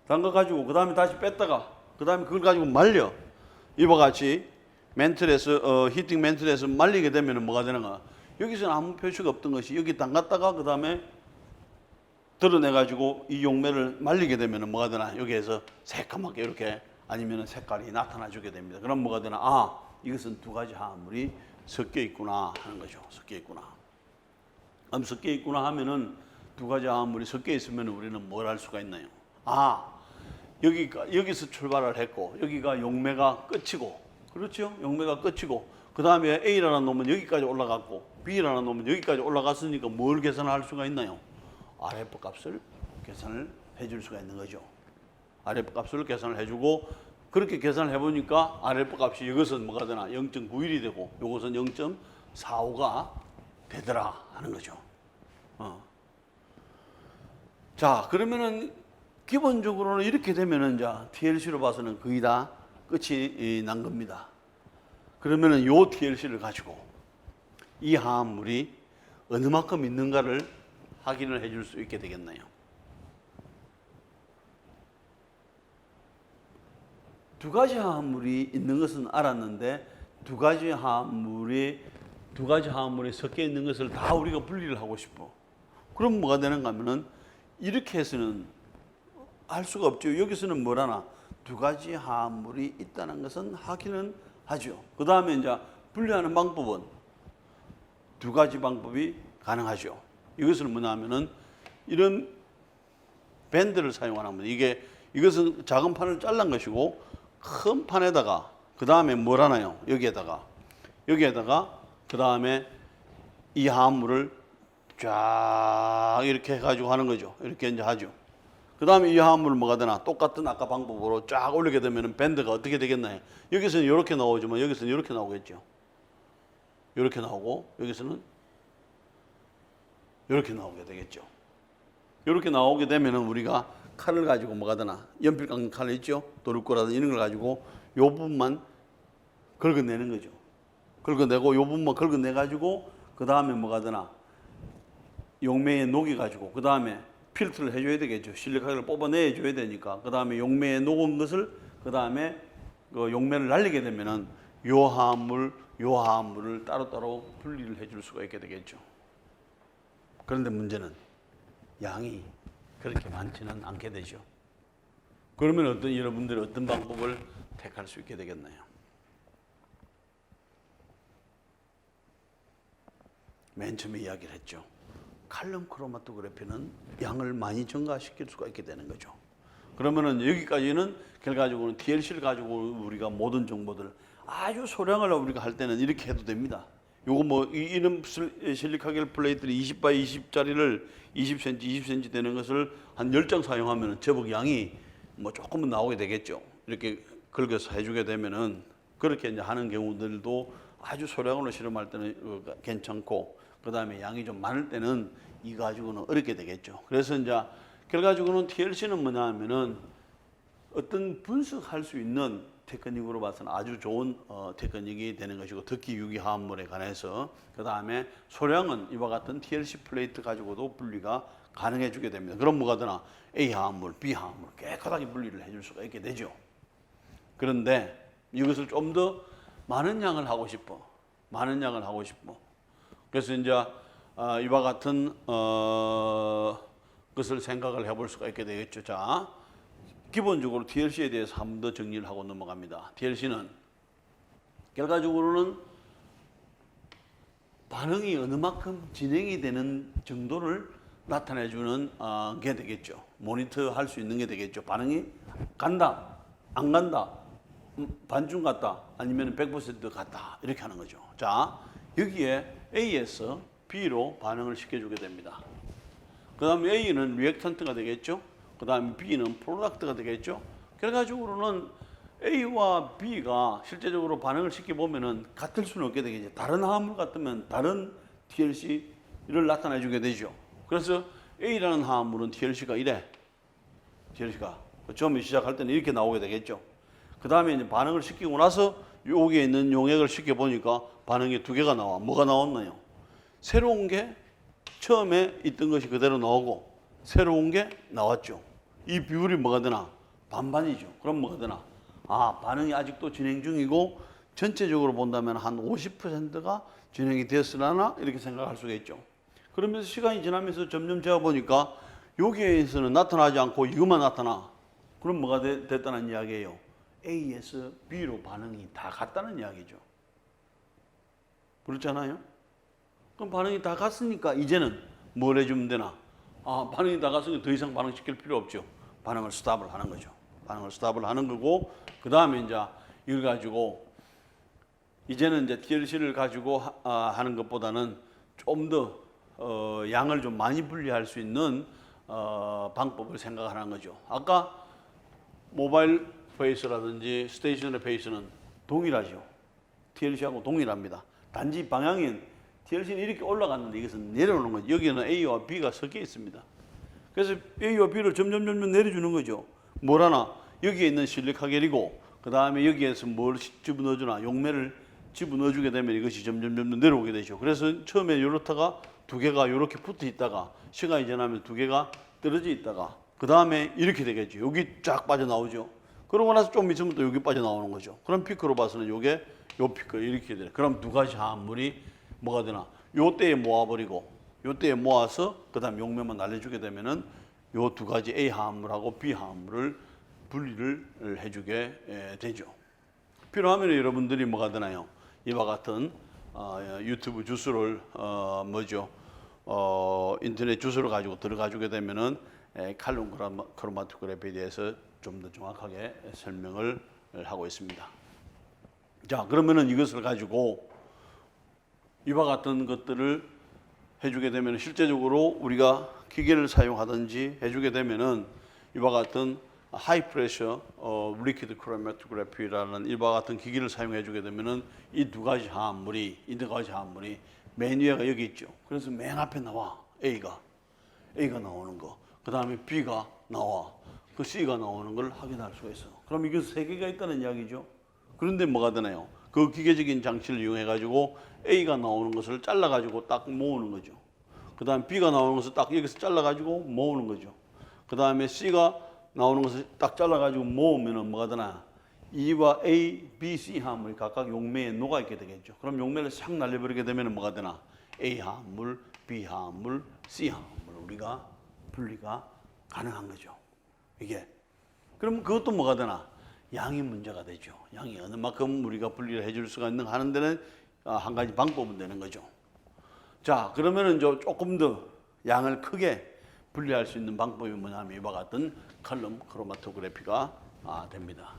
담가 가지고 그 다음에 다시 뺐다가 그 다음에 그걸 가지고 말려. 이와 같이 멘틀에서 히팅 멘틀에서 말리게 되면은 뭐가 되는가? 여기서는 아무 표시가 없던 것이 여기 담갔다가 그 다음에 드러내 가지고 이 용매를 말리게 되면은 뭐가 되나? 여기에서 새까맣게 이렇게 아니면은 색깔이 나타나 주게 됩니다. 그럼 뭐가 되나? 이것은 두 가지 화합물이 섞여 있구나 하는 거죠. 섞여 있구나. 그럼 섞여 있구나 하면은 두 가지 화합물이 섞여 있으면 우리는 뭘 할 수가 있나요? 여기서 출발을 했고 여기가 용매가 끝이고, 그렇죠? 용매가 끝이고 그 다음에 A라는 놈은 여기까지 올라갔고 B라는 놈은 여기까지 올라갔으니까 뭘 계산할 수가 있나요? RF 값을 계산을 해줄 수가 있는 거죠. RF 값을 계산을 해주고 그렇게 계산을 해보니까 RF 값이 이것은 뭐가 되나 0.91이 되고 이것은 0.45가 되더라 하는 거죠. 자, 그러면은 기본적으로는 이렇게 되면은 이제 TLC로 봐서는 거의 다 끝이 난 겁니다. 그러면은 요 TLC를 가지고 이 화합물이 어느 만큼 있는가를 확인을 해줄 수 있게 되겠네요. 두 가지 화합물이 있는 것은 알았는데 두 가지 화합물이 섞여 있는 것을 다 우리가 분리를 하고 싶어. 그럼 뭐가 되는가 하면은 이렇게 해서는 할 수가 없죠. 여기서는 뭐라나 두 가지 화합물이 있다는 것은 확인은 하죠. 그 다음에 이제 분리하는 방법은 두 가지 방법이 가능하죠. 이것은 뭐냐 하면은 이런 밴드를 사용하는 겁니다. 이것은 작은 판을 잘란 것이고 큰 판에다가 그 다음에 뭘 하나요? 여기에다가 그 다음에 이 화합물을 쫙 이렇게 해가지고 하는 거죠. 이렇게 이제 하죠. 그 다음에 이 화합물을 뭐가 되나? 똑같은 아까 방법으로 쫙 올리게 되면 밴드가 어떻게 되겠나요? 여기서는 이렇게 나오지만 여기서는 이렇게 나오겠죠. 이렇게 나오고 여기서는 이렇게 나오게 되겠죠. 이렇게 나오게 되면은 우리가 칼을 가지고 뭐가 되나? 연필 깎는 칼 있죠? 도르코라든지 이런 걸 가지고 요 부분만 긁어내는 거죠. 긁어내고 요 부분만 긁어내 가지고 그 다음에 뭐가 되나? 용매에 녹여 가지고 그 다음에 필터를 해줘야 되겠죠. 실리카겔을 뽑아내 줘야 되니까. 그 다음에 용매에 녹은 것을 그 다음에 그 용매를 날리게 되면은 요 화합물을 따로따로 분리를 해줄 수가 있게 되겠죠. 그런데 문제는 양이 그렇게 많지는 않게 되죠. 그러면 여러분들이 어떤 방법을 택할 수 있게 되겠나요? 맨 처음에 이야기를 했죠. 칼륨 크로마토그래피는 양을 많이 증가시킬 수가 있게 되는 거죠. 그러면은 여기까지는 결과적으로는 TLC를 가지고 우리가 모든 정보들 아주 소량을 우리가 할 때는 이렇게 해도 됩니다. 요거 뭐 이런 실리카겔 플레이트를 20x 20짜리를 20cm, 20cm 되는 것을 한 10장 사용하면 제법 양이 뭐 조금은 나오게 되겠죠. 이렇게 긁어서 해주게 되면은 그렇게 이제 하는 경우들도 아주 소량으로 실험할 때는 괜찮고 그 다음에 양이 좀 많을 때는 이 가지고는 어렵게 되겠죠. 그래서 이제 결과적으로는 TLC는 뭐냐 하면은 어떤 분석할 수 있는 테크닉으로 봐서는 아주 좋은 테크닉이 되는 것이고 특히 유기화합물에 관해서 그 다음에 소량은 이와 같은 TLC 플레이트 가지고도 분리가 가능해 주게 됩니다. 그럼 뭐가 되나? A 화합물, B 화합물 깨끗하게 분리를 해줄 수가 있게 되죠. 그런데 이것을 좀 더 많은 양을 하고 싶어. 그래서 이제 이와 같은 것을 생각을 해볼 수가 있게 되겠죠. 자, 기본적으로 TLC에 대해서 한 번 더 정리를 하고 넘어갑니다. TLC는 결과적으로는 반응이 어느 만큼 진행이 되는 정도를 나타내주는 게 되겠죠. 모니터 할 수 있는 게 되겠죠. 반응이 간다, 안 간다, 반중 같다, 아니면 100% 같다 이렇게 하는 거죠. 자, 여기에 A에서 B로 반응을 시켜주게 됩니다. 그 다음에 A는 리액턴트가 되겠죠. 그 다음에 B는 프로덕트가 되겠죠. 결과적으로는 A와 B가 실제적으로 반응을 시켜보면은 같을 수는 없게 되겠죠. 다른 화합물 같으면 다른 TLC를 나타내주게 되죠. 그래서 A라는 화합물은 TLC가 이래. TLC가 처음에 시작할 때는 이렇게 나오게 되겠죠. 그 다음에 이제 반응을 시키고 나서 여기에 있는 용액을 시켜보니까 반응이 두 개가 나와. 뭐가 나왔나요? 새로운 게 처음에 있던 것이 그대로 나오고 새로운 게 나왔죠. 이 비율이 뭐가 되나? 반반이죠. 그럼 뭐가 되나? 반응이 아직도 진행 중이고 전체적으로 본다면 한 50%가 진행이 됐으려나 이렇게 생각할 수가 있죠. 그러면서 시간이 지나면서 점점 재어보니까 여기에서는 나타나지 않고 이것만 나타나. 그럼 뭐가 됐다는 이야기예요? A에서 B로 반응이 다 갔다는 이야기죠. 그렇잖아요? 그럼 반응이 다 갔으니까 이제는 뭘 해주면 되나? 반응이 다 갔으니까 더 이상 반응시킬 필요 없죠. 반응을 스탑을 하는 거죠. 반응을 스탑을 하는 거고 그 다음에 이제 이걸 가지고 이제는 이제 TLC를 가지고 하는 것보다는 좀 더 양을 좀 많이 분리할 수 있는 방법을 생각하는 거죠. 아까 모바일 페이스라든지 스테이셔너리 페이스는 동일하죠. TLC하고 동일합니다. 단지 방향인 TLC는 이렇게 올라갔는데 이것은 내려오는 거죠. 여기는 A와 B가 섞여 있습니다. 그래서 A와 B를 점점 내려주는 거죠. 뭘 하나? 여기에 있는 실리카겔이고 그 다음에 여기에서 뭘 집어넣어주나? 용매를 집어넣어주게 되면 이것이 점점 내려오게 되죠. 그래서 처음에 요렇다가 두 개가 이렇게 붙어 있다가 시간이 지나면 두 개가 떨어져 있다가 그 다음에 이렇게 되겠죠. 여기 쫙 빠져나오죠. 그러고 나서 좀 있으면 또 여기 빠져나오는 거죠. 그럼 피크로 봐서는 요게 요 피크 이렇게 돼요. 그럼 두 가지 화합물이 뭐가 되나? 요 때에 모아버리고 요 때에 모아서 그 다음 용매만 날려주게 되면은 요 두 가지 A 화합물하고 B 화합물을 분리를 해주게 되죠. 필요하면 여러분들이 뭐가 되나요? 이와 같은 유튜브 주소를 인터넷 주소를 가지고 들어가 주게 되면은 칼륨 크로마토그래피에 대해서 좀 더 정확하게 설명을 하고 있습니다. 자, 그러면은 이것을 가지고 이와 같은 것들을 해주게 되면 실제적으로 우리가 기계를 사용하든지 해주게 되면은 이와 같은 하이 프레셔 리퀴드 크로마토그래피라는 이와 같은 기기를 사용해 주게 되면은 이 두 가지 화합물이 맨 위에가 여기 있죠. 그래서 맨 앞에 나와 A가 나오는 거. 그 다음에 B가 나와. 그 C가 나오는 걸 확인할 수가 있어. 그럼 이게 세 개가 있다는 이야기죠. 그런데 뭐가 되나요? 그 기계적인 장치를 이용해 가지고 A가 나오는 것을 잘라 가지고 딱 모으는 거죠. 그 다음에 B가 나오는 것을 딱 여기서 잘라 가지고 모으는 거죠. 그 다음에 C가 나오는 것을 딱 잘라가지고 모으면은 뭐가 되나? E와 A, B, C 화합물이 각각 용매에 녹아있게 되겠죠. 그럼 용매를 싹 날려버리게 되면 뭐가 되나? A 화합물, B 화합물, C 화합물 우리가 분리가 가능한 거죠. 이게. 그럼 그것도 뭐가 되나? 양이 문제가 되죠. 양이 어느 만큼 우리가 분리를 해줄 수가 있는 하는 데는 한 가지 방법은 되는 거죠. 자, 그러면은 조금 더 양을 크게 분리할 수 있는 방법이 뭐냐면 이와 같은 칼럼 크로마토그래피가 됩니다.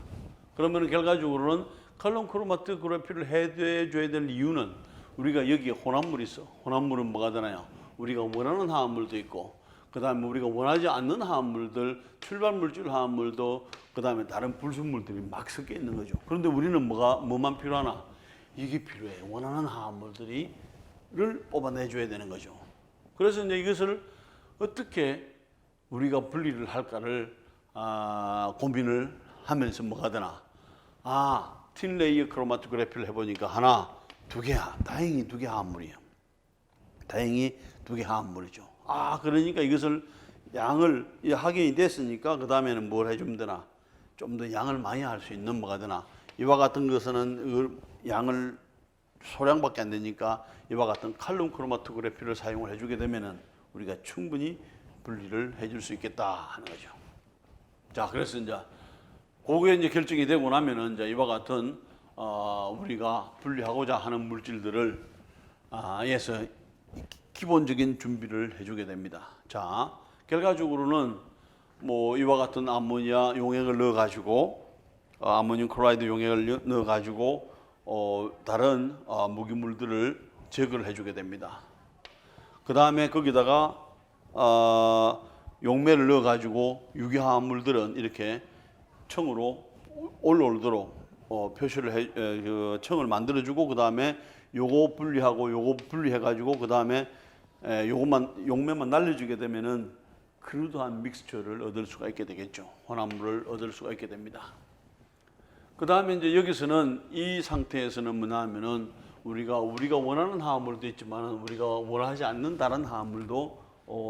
그러면 결과적으로는 칼럼 크로마토그래피를 해줘야 될 이유는 우리가 여기에 혼합물이 있어. 혼합물은 뭐가 되나요? 우리가 원하는 화합물도 있고 그 다음에 우리가 원하지 않는 화합물들, 출발물질 화합물도 그 다음에 다른 불순물들이 막 섞여 있는 거죠. 그런데 우리는 뭐만 필요하나? 이게 필요해. 원하는 화합물들을 뽑아내줘야 되는 거죠. 그래서 이제 이것을 어떻게 우리가 분리를 할까를 고민을 하면서 뭐가 되나? 틴 레이어 크로마토그래피를 해보니까 하나, 두 개야. 다행히 두 개 화합물이에요. 다행히 두 개 화합물이죠. 그러니까 이것을 양을 확인이 됐으니까 그 다음에는 뭘 해주면 되나? 좀 더 양을 많이 할 수 있는 뭐가 되나? 이와 같은 것은 양을 소량밖에 안 되니까 이와 같은 칼륨 크로마토그래피를 사용을 해주게 되면은 우리가 충분히 분리를 해줄 수 있겠다 하는 거죠. 자, 그래서 이제 그게 이제 결정이 되고 나면은 이제 이와 같은 우리가 분리하고자 하는 물질들을 에서 기본적인 준비를 해주게 됩니다. 자, 결과적으로는 뭐 이와 같은 암모니아 용액을 넣어가지고 아모늄 클로라이드 용액을 넣어가지고 다른 무기물들을 제거를 해주게 됩니다. 그 다음에 거기다가 용매를 넣어가지고 유기화합물들은 이렇게 청으로 올라오도록 표시를 청을 만들어주고 그 다음에 요거 분리하고 요거 분리해가지고 그 다음에 요것만 용매만 날려주게 되면은 크루드한 믹스처를 얻을 수가 있게 되겠죠. 혼합물을 얻을 수가 있게 됩니다. 그 다음에 이제 여기서는 이 상태에서는 뭐냐 하면은 우리가 원하는 화합물도 있지만 우리가 원하지 않는 다른 화합물도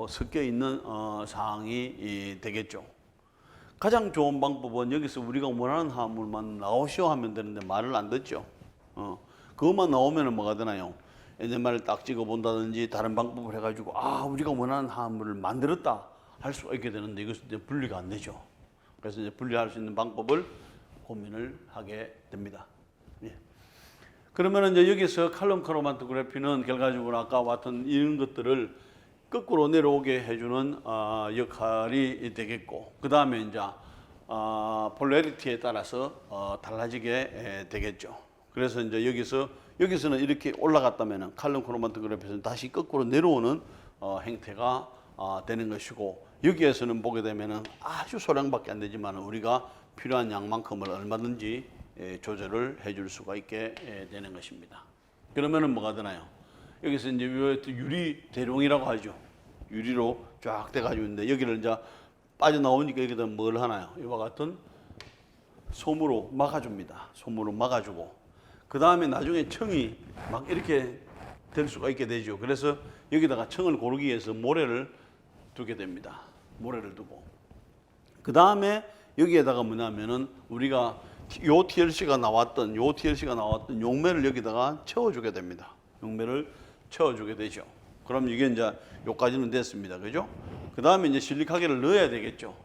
섞여 있는 상황이 되겠죠. 가장 좋은 방법은 여기서 우리가 원하는 화합물만 나오시오 하면 되는데 말을 안 듣죠. 그것만 나오면 뭐가 되나요? NMR을 딱 찍어 본다든지 다른 방법을 해가지고 우리가 원하는 화합물을 만들었다 할 수가 있게 되는데 이것은 이제 분리가 안 되죠. 그래서 이제 분리할 수 있는 방법을 고민을 하게 됩니다. 예. 그러면 이제 여기서 칼륨 크로마토그래피는 결과적으로 아까 같은 이런 것들을 거꾸로 내려오게 해주는 역할이 되겠고, 그 다음에 이제 폴라리티에 따라서 달라지게 되겠죠. 그래서 이제 여기서는 이렇게 올라갔다면은 칼륨 크로마토그래피에서는 다시 거꾸로 내려오는 형태가 되는 것이고, 여기에서는 보게 되면은 아주 소량밖에 안 되지만 우리가 필요한 양만큼을 얼마든지 조절을 해줄 수가 있게 되는 것입니다. 그러면은 뭐가 되나요? 여기서 이제 유리 대롱이라고 하죠. 유리로 쫙 돼가지고 있는데 여기를 이제 빠져나오니까 여기다 뭘 하나요? 이와 같은 솜으로 막아줍니다. 솜으로 막아주고 그 다음에 나중에 청이 막 이렇게 될 수가 있게 되죠. 그래서 여기다가 청을 고르기 위해서 모래를 두게 됩니다. 모래를 두고 그 다음에 여기에다가 뭐냐면은 우리가 요 TLC가 나왔던 용매를 여기다가 채워주게 됩니다. 용매를 채워주게 되죠. 그럼 이게 이제 요까지는 됐습니다. 그죠? 그 다음에 이제 실리카겔을 넣어야 되겠죠.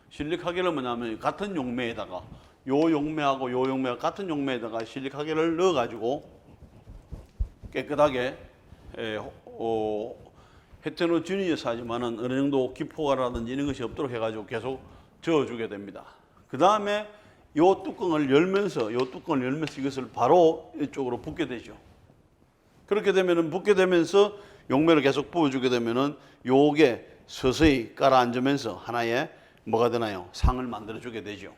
실리카겔은 뭐냐면 같은 용매에다가 요 용매하고 요 용매가 같은 용매에다가 실리카겔을 넣어가지고 깨끗하게 헤테로지니어스 하지만은 어느 정도 기포가라든지 이런 것이 없도록 해가지고 계속 저어주게 됩니다. 그 다음에 요 뚜껑을 열면서 이것을 바로 이쪽으로 붓게 되죠. 그렇게 되면은 붓게 되면서 용매를 계속 부어주게 되면은 요게 서서히 깔아앉으면서 하나의 뭐가 되나요? 상을 만들어주게 되죠.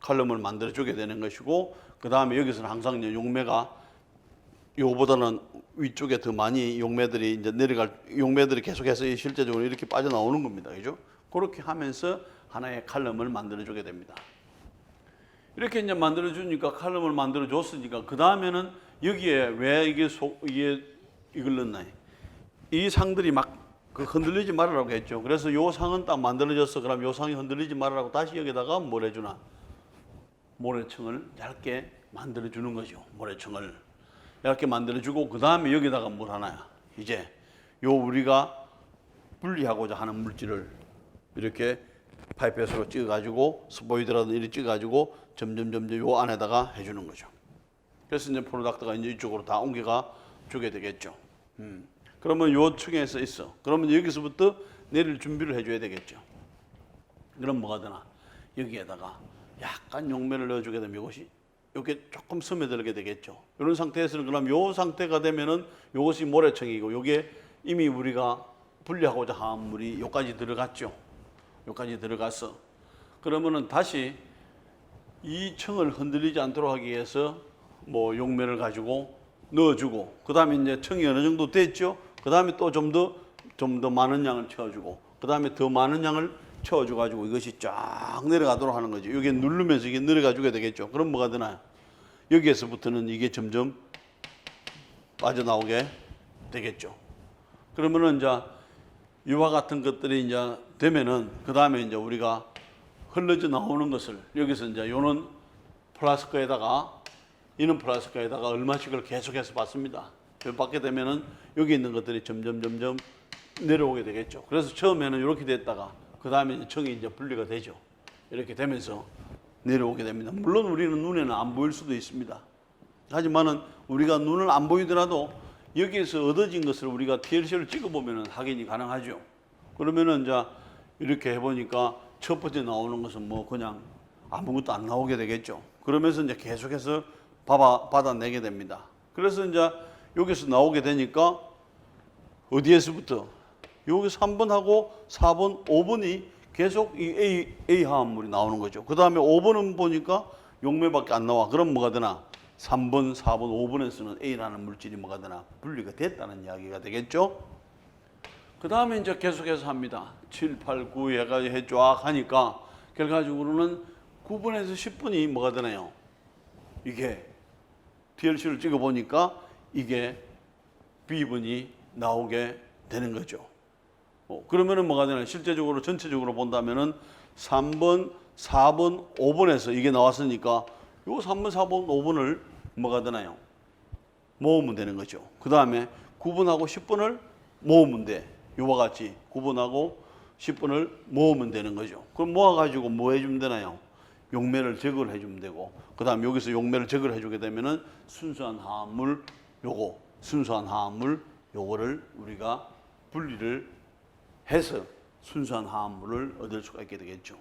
칼럼을 만들어주게 되는 것이고 그 다음에 여기서는 항상 용매가 요보다는 위쪽에 더 많이 용매들이 이제 용매들이 계속해서 실제적으로 이렇게 빠져나오는 겁니다. 그죠? 그렇게 하면서 하나의 칼럼을 만들어주게 됩니다. 이렇게 이제 만들어주니까 칼럼을 만들어줬으니까 그 다음에는 여기에 왜 이걸 넣나요? 이 상들이 막 흔들리지 말으라고 했죠. 그래서 요 상은 딱 만들어졌어. 그럼 요 상이 흔들리지 말으라고 다시 여기다가 뭘 해주나? 모래청을 얇게 만들어주는 거죠. 모래청을 얇게 만들어주고 그 다음에 여기다가 뭘 하나요? 이제 요 우리가 분리하고자 하는 물질을 이렇게 파이프에서 찍어가지고 스포이드라든 이렇게 찍어가지고 점점 요 안에다가 해주는 거죠. 그래서 이제 프로덕트가 이제 이쪽으로 다 옮겨가 주게 되겠죠. 그러면 요 층에서 있어. 그러면 여기서부터 내릴 준비를 해줘야 되겠죠. 그럼 뭐가 되나? 여기에다가 약간 용매를 넣어주게 되면 이것이 이렇게 조금 스며들게 되겠죠. 이런 상태에서는 그럼 요 상태가 되면은 이것이 모래청이고 요게 이미 우리가 분리하고자 한 물이 요까지 들어갔죠. 요까지 들어갔어. 그러면은 다시 이 청을 흔들리지 않도록 하기 위해서 뭐 용매를 가지고 넣어주고 그 다음에 이제 청이 어느 정도 됐죠. 그 다음에 또 좀 더 많은 양을 채워주고 그 다음에 더 많은 양을 채워줘가지고 이것이 쫙 내려가도록 하는 거죠. 여기 누르면서 이게 내려가주게 되겠죠. 그럼 뭐가 되나요? 여기에서부터는 이게 점점 빠져나오게 되겠죠. 그러면은 이제 이와 같은 것들이 이제 되면은 그 다음에 이제 우리가 흘러져 나오는 것을 여기서 이제 요는 플라스크에다가 이는 플라스크에다가 얼마씩을 계속해서 받습니다. 받게 되면은 여기 있는 것들이 점점 내려오게 되겠죠. 그래서 처음에는 이렇게 됐다가 그 다음에 청이 이제 분리가 되죠. 이렇게 되면서 내려오게 됩니다. 물론 우리는 눈에는 안 보일 수도 있습니다. 하지만은 우리가 눈을 안 보이더라도 여기에서 얻어진 것을 우리가 TLC를 찍어보면은 확인이 가능하죠. 그러면은 이제 이렇게 해보니까 첫 번째 나오는 것은 뭐 그냥 아무것도 안 나오게 되겠죠. 그러면서 이제 계속해서 받아내게 됩니다. 그래서 이제 여기서 나오게 되니까 어디에서부터 여기 3번하고 4번, 5번이 계속 이 A 화합물이 나오는 거죠. 그 다음에 5번은 보니까 용매밖에 안 나와. 그럼 뭐가 되나? 3번, 4번, 5번에서는 A라는 물질이 뭐가 되나? 분리가 됐다는 이야기가 되겠죠. 그 다음에 이제 계속해서 합니다. 7, 8, 9 해가지고 쫙 하니까 결과적으로는 9번에서 10번이 뭐가 되나요? 이게 TLC를 찍어보니까 이게 B번이 나오게 되는 거죠. 그러면은 뭐가 되나요? 실제적으로 전체적으로 본다면은 3번, 4번, 5번에서 이게 나왔으니까 요 3번, 4번, 5번을 뭐가 되나요? 모으면 되는 거죠. 그 다음에 9번하고 10번을 모으면 돼. 요와 같이 9번하고 10번을 모으면 되는 거죠. 그럼 모아가지고 뭐 해주면 되나요? 용매를 제거를 해주면 되고, 그 다음 여기서 용매를 제거를 해주게 되면은 순수한 화합물, 순수한 화합물, 요거를 우리가 분리를 해서 순수한 화합물을 얻을 수가 있게 되겠죠.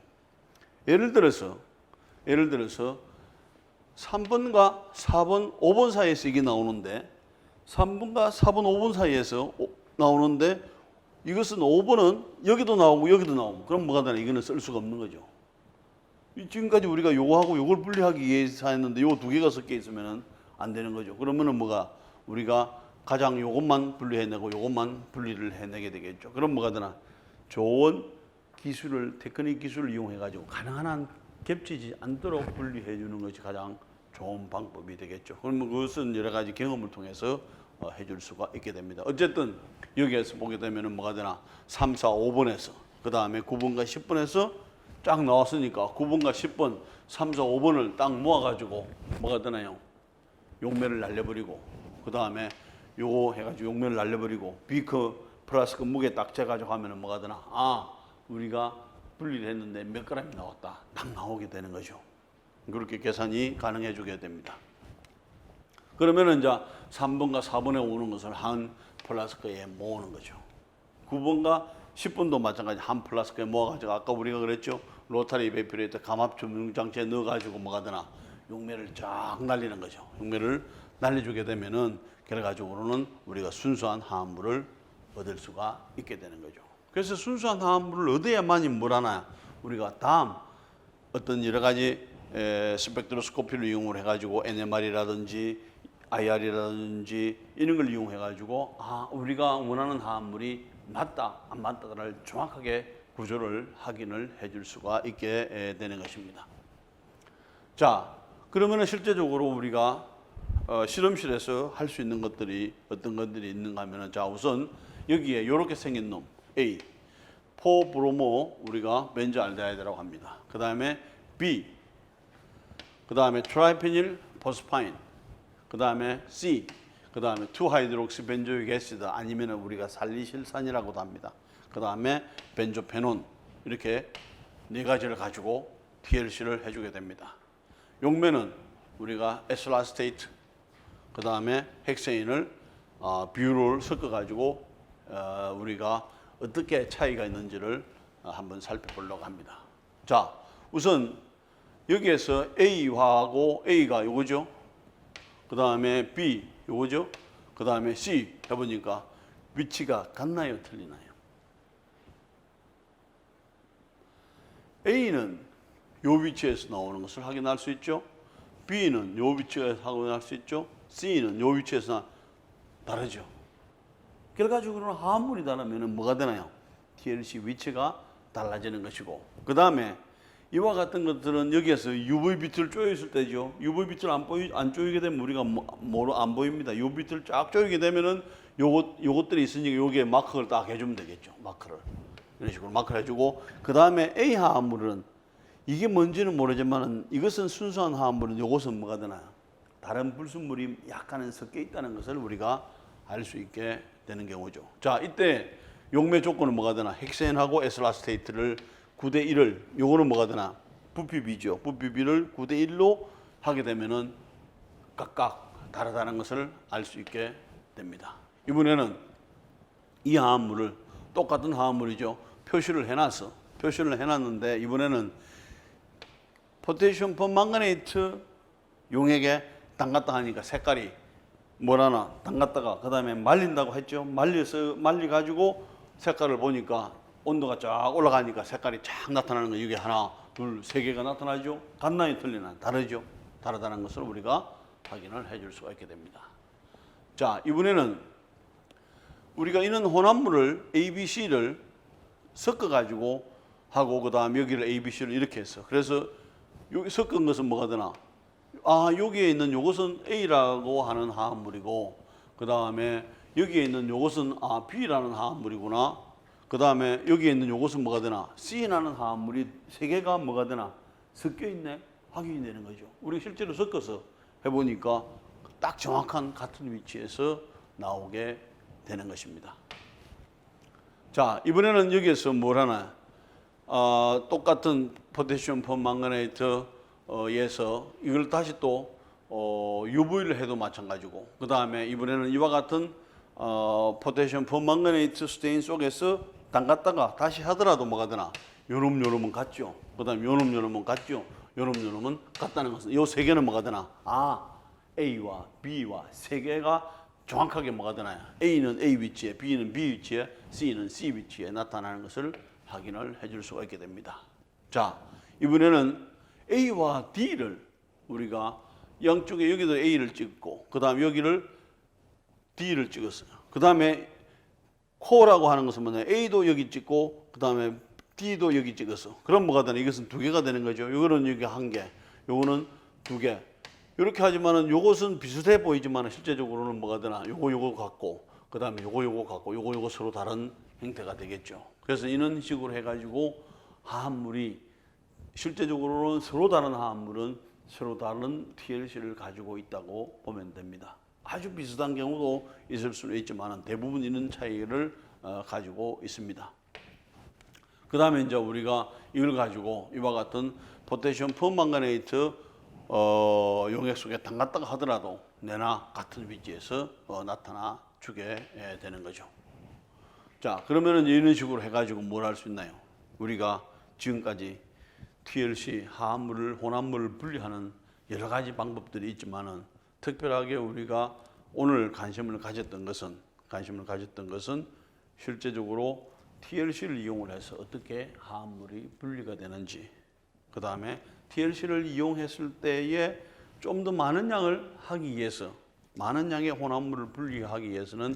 예를 들어서 3번과 4번, 5번 사이에서 이게 나오는데 3번과 4번, 5번 사이에서 나오는데 이것은 5번은 여기도 나오고 여기도 나오고 그럼 뭐가 되나? 이거는 쓸 수가 없는 거죠. 지금까지 우리가 요거하고 요걸 분리하기 위해서 했는데 요 두 개가 섞여 있으면은 안 되는 거죠. 그러면은 뭐가 우리가 가장 요것만 분리해내고 요것만 분리를 해내게 되겠죠. 그럼 뭐가 되나? 좋은 기술을, 테크닉 기술을 이용해 가지고 가능한 한 겹치지 않도록 분리해 주는 것이 가장 좋은 방법이 되겠죠. 그러면 그것은 여러 가지 경험을 통해서 해줄 수가 있게 됩니다. 어쨌든 여기에서 보게 되면은 뭐가 되나? 3, 4, 5번에서 그 다음에 9번과 10번에서 쫙 나왔으니까 9번과 10번, 3, 4, 5번을 딱 모아가지고 뭐가 되나요? 용매를 날려버리고 그 다음에 요거 해가지고 용매를 날려버리고 비커 플라스크 무게 딱 재가지고 하면은 뭐가 되나? 아, 우리가 분리를 했는데 몇 g이 나왔다. 딱 나오게 되는 거죠. 그렇게 계산이 가능해 주게 됩니다. 그러면은 이제 3번과 4번에 오는 것을 한 플라스크에 모으는 거죠. 9번과 10번도 마찬가지 한 플라스크에 모아가지고 아까 우리가 그랬죠. 로타리 베이퍼레이터 감압 조명 장치에 넣어가지고 뭐가 되나? 용매를 쫙 날리는 거죠. 용매를 날려주게 되면은 결과적으로는 우리가 순수한 화합물을 얻을 수가 있게 되는 거죠. 그래서 순수한 화합물을 얻어야만이 뭘 하나? 우리가 다음 어떤 여러 가지 스펙트로스코피를 이용을 해가지고 NMR이라든지 IR이라든지 이런 걸 이용해 가지고 아, 우리가 원하는 화합물이 맞다 안 맞다를 정확하게 구조를 확인을 해줄 수가 있게 되는 것입니다. 자, 그러면은 실제적으로 우리가 실험실에서 할 수 있는 것들이 어떤 것들이 있는가 하면은 자, 우선 여기에 이렇게 생긴 놈 A 포브로모 우리가 벤조알데하이드라고 합니다. 그 다음에 B 그 다음에 트라이페닐 포스파인 그 다음에 C, 그 다음에 2하이드록시 벤조익 애시드 아니면 우리가 살리실산이라고도 합니다. 그 다음에 벤조페논 이렇게 네 가지를 가지고 TLC를 해주게 됩니다. 용매는 우리가 에슬라스테이트, 그 다음에 헥세인을 비율을 섞어 가지고 우리가 어떻게 차이가 있는지를 한번 살펴보려고 합니다. 자, 우선 여기에서 A하고 A가 요거죠. 그 다음에 B 요거죠. 그 다음에 C 해보니까 위치가 같나요? 틀리나요? A는 요 위치에서 나오는 것을 확인할 수 있죠. B는 요 위치에서 확인할 수 있죠. C는 요 위치에서 다르죠. 결과적으로는 화합물이 다르면 뭐가 되나요? TLC 위치가 달라지는 것이고 그 다음에 이와 같은 것들은 여기에서 UV 비트를 쪼였을 때죠. UV 비트를 안 쪼이게 되면 우리가 안 보입니다. UV 비트를 쫙 쪼이게 되면은 요것들이 있으니까 여기에 마크를 딱 해주면 되겠죠. 마크를. 이런 식으로 마크를 해주고 그 다음에 A 화합물은 이게 뭔지는 모르지만은 이것은 순수한 화합물은 요것은 뭐가 되나요? 다른 불순물이 약간은 섞여 있다는 것을 우리가 알 수 있게 되는 경우죠. 자, 이때 용매 조건은 뭐가 되나? 헥센하고 에슬라스테이트를 9대 1을 요거는 뭐가 되나? 부피비죠. 부피비를 9대 1로 하게 되면은 각각 다르다는 것을 알 수 있게 됩니다. 이번에는 이 화합물을 똑같은 화합물이죠. 표시를 해놨는데 이번에는 포테시움 퍼망가네이트 용액에 담갔다 하니까 색깔이 뭐라나 담갔다가 그 다음에 말린다고 했죠. 말리 가지고 색깔을 보니까 온도가 쫙 올라가니까 색깔이 쫙 나타나는 거. 이게 하나, 둘, 세 개가 나타나죠. 같나요? 틀리나요? 다르죠. 다르다는 것을 우리가 확인을 해줄 수가 있게 됩니다. 자, 이번에는 우리가 이런 혼합물을 ABC를 섞어가지고 하고 그 다음 여기를 ABC를 이렇게 했어. 그래서 여기 섞은 것은 뭐가 되나? 아, 여기에 있는 요것은 A라고 하는 화합물이고 그 다음에 여기에 있는 요것은 B라는 화합물이구나. 그 다음에 여기에 있는 요것은 뭐가 되나? C라는 화합물이 세 개가 뭐가 되나? 섞여 있네? 확인이 되는 거죠. 우리 실제로 섞어서 해보니까 딱 정확한 같은 위치에서 나오게 되는 것입니다. 자, 이번에는 여기에서 뭘 하나? 똑같은 포테시움 퍼망가네이트에서 이걸 다시 또 UV를 해도 마찬가지고 그 다음에 이번에는 이와 같은 포테시움 퍼망가네이트 스테인 속에서 담갔다가 다시 하더라도 뭐가 되나? 요놈은 같죠. 그 다음에 요놈은 같죠. 요놈은 같다는 것은 이 세 개는 뭐가 되나? A와 B와 세 개가 정확하게 뭐가 되나요? A는 A 위치에, B는 B 위치에, C는 C 위치에 나타나는 것을 확인을 해줄 수가 있게 됩니다. 자, 이번에는 A와 D를 우리가 양쪽에 여기도 A를 찍고 그 다음에 여기를 D를 찍었어요. 그 다음에 코어라고 하는 것은 뭐냐? A도 여기 찍고 그 다음에 D도 여기 찍었어. 그럼 뭐가 되나? 이것은 두 개가 되는 거죠. 요거는 여기 한 개, 요거는 두 개. 이렇게 하지만은 요것은 비슷해 보이지만 실제적으로는 뭐가 되나? 요거 같고 그 다음에 요거 같고 요거 서로 다른 형태가 되겠죠. 그래서 이런 식으로 해가지고 화합물이 실제적으로는 서로 다른 화합물은 서로 다른 TLC를 가지고 있다고 보면 됩니다. 아주 비슷한 경우도 있을 수는 있지만 대부분 이런 차이를 가지고 있습니다. 그 다음에 이제 우리가 이걸 가지고 이와 같은 포테시움 퍼망가네이트 용액 속에 담갔다가 하더라도 내나 같은 위치에서 나타나 주게 되는 거죠. 자, 그러면은 이런 식으로 해가지고 뭘 할 수 있나요? 우리가 지금까지 TLC 화합물을 혼합물을 분리하는 여러 가지 방법들이 있지만은 특별하게 우리가 오늘 관심을 가졌던 것은 실제적으로 TLC를 이용을 해서 어떻게 화합물이 분리가 되는지, 그 다음에 TLC를 이용했을 때에 좀 더 많은 양을 하기 위해서, 많은 양의 혼합물을 분리하기 위해서는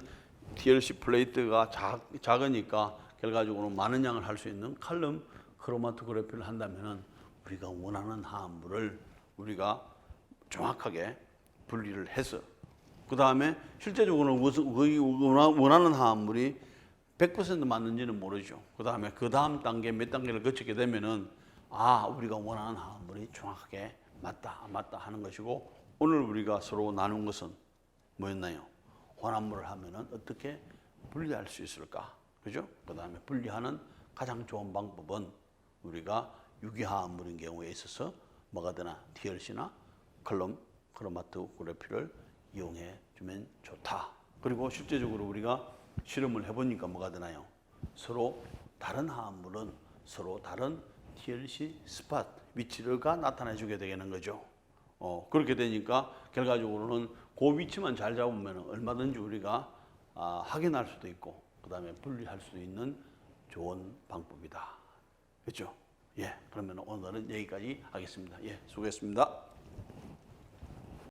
TLC 플레이트가 작으니까 결과적으로 많은 양을 할 수 있는 칼럼 크로마토그래피를 한다면은 우리가 원하는 화합물을 우리가 정확하게 분리를 해서 그 다음에 실제적으로는 원하는 화합물이 100% 맞는지는 모르죠. 그 다음에 그 다음 단계 몇 단계를 거치게 되면은 우리가 원하는 화합물이 정확하게 맞다 안 맞다 하는 것이고, 오늘 우리가 서로 나눈 것은 뭐였나요? 혼합물을 하면은 어떻게 분리할 수 있을까? 그죠? 그 다음에 분리하는 가장 좋은 방법은 우리가 유기화합물인 경우에 있어서 뭐가 되나 TLC나 크로마토그래피를 이용해 주면 좋다. 그리고 실제적으로 우리가 실험을 해보니까 뭐가 되나요? 서로 다른 화합물은 서로 다른 TLC 스팟 위치가 나타내 주게 되는 거죠. 그렇게 되니까 결과적으로는 그 위치만 잘 잡으면 얼마든지 우리가 확인할 수도 있고 그 다음에 분리할 수 있는 좋은 방법이다. 그렇죠? 예, 그러면 오늘은 여기까지 하겠습니다. 예, 수고했습니다.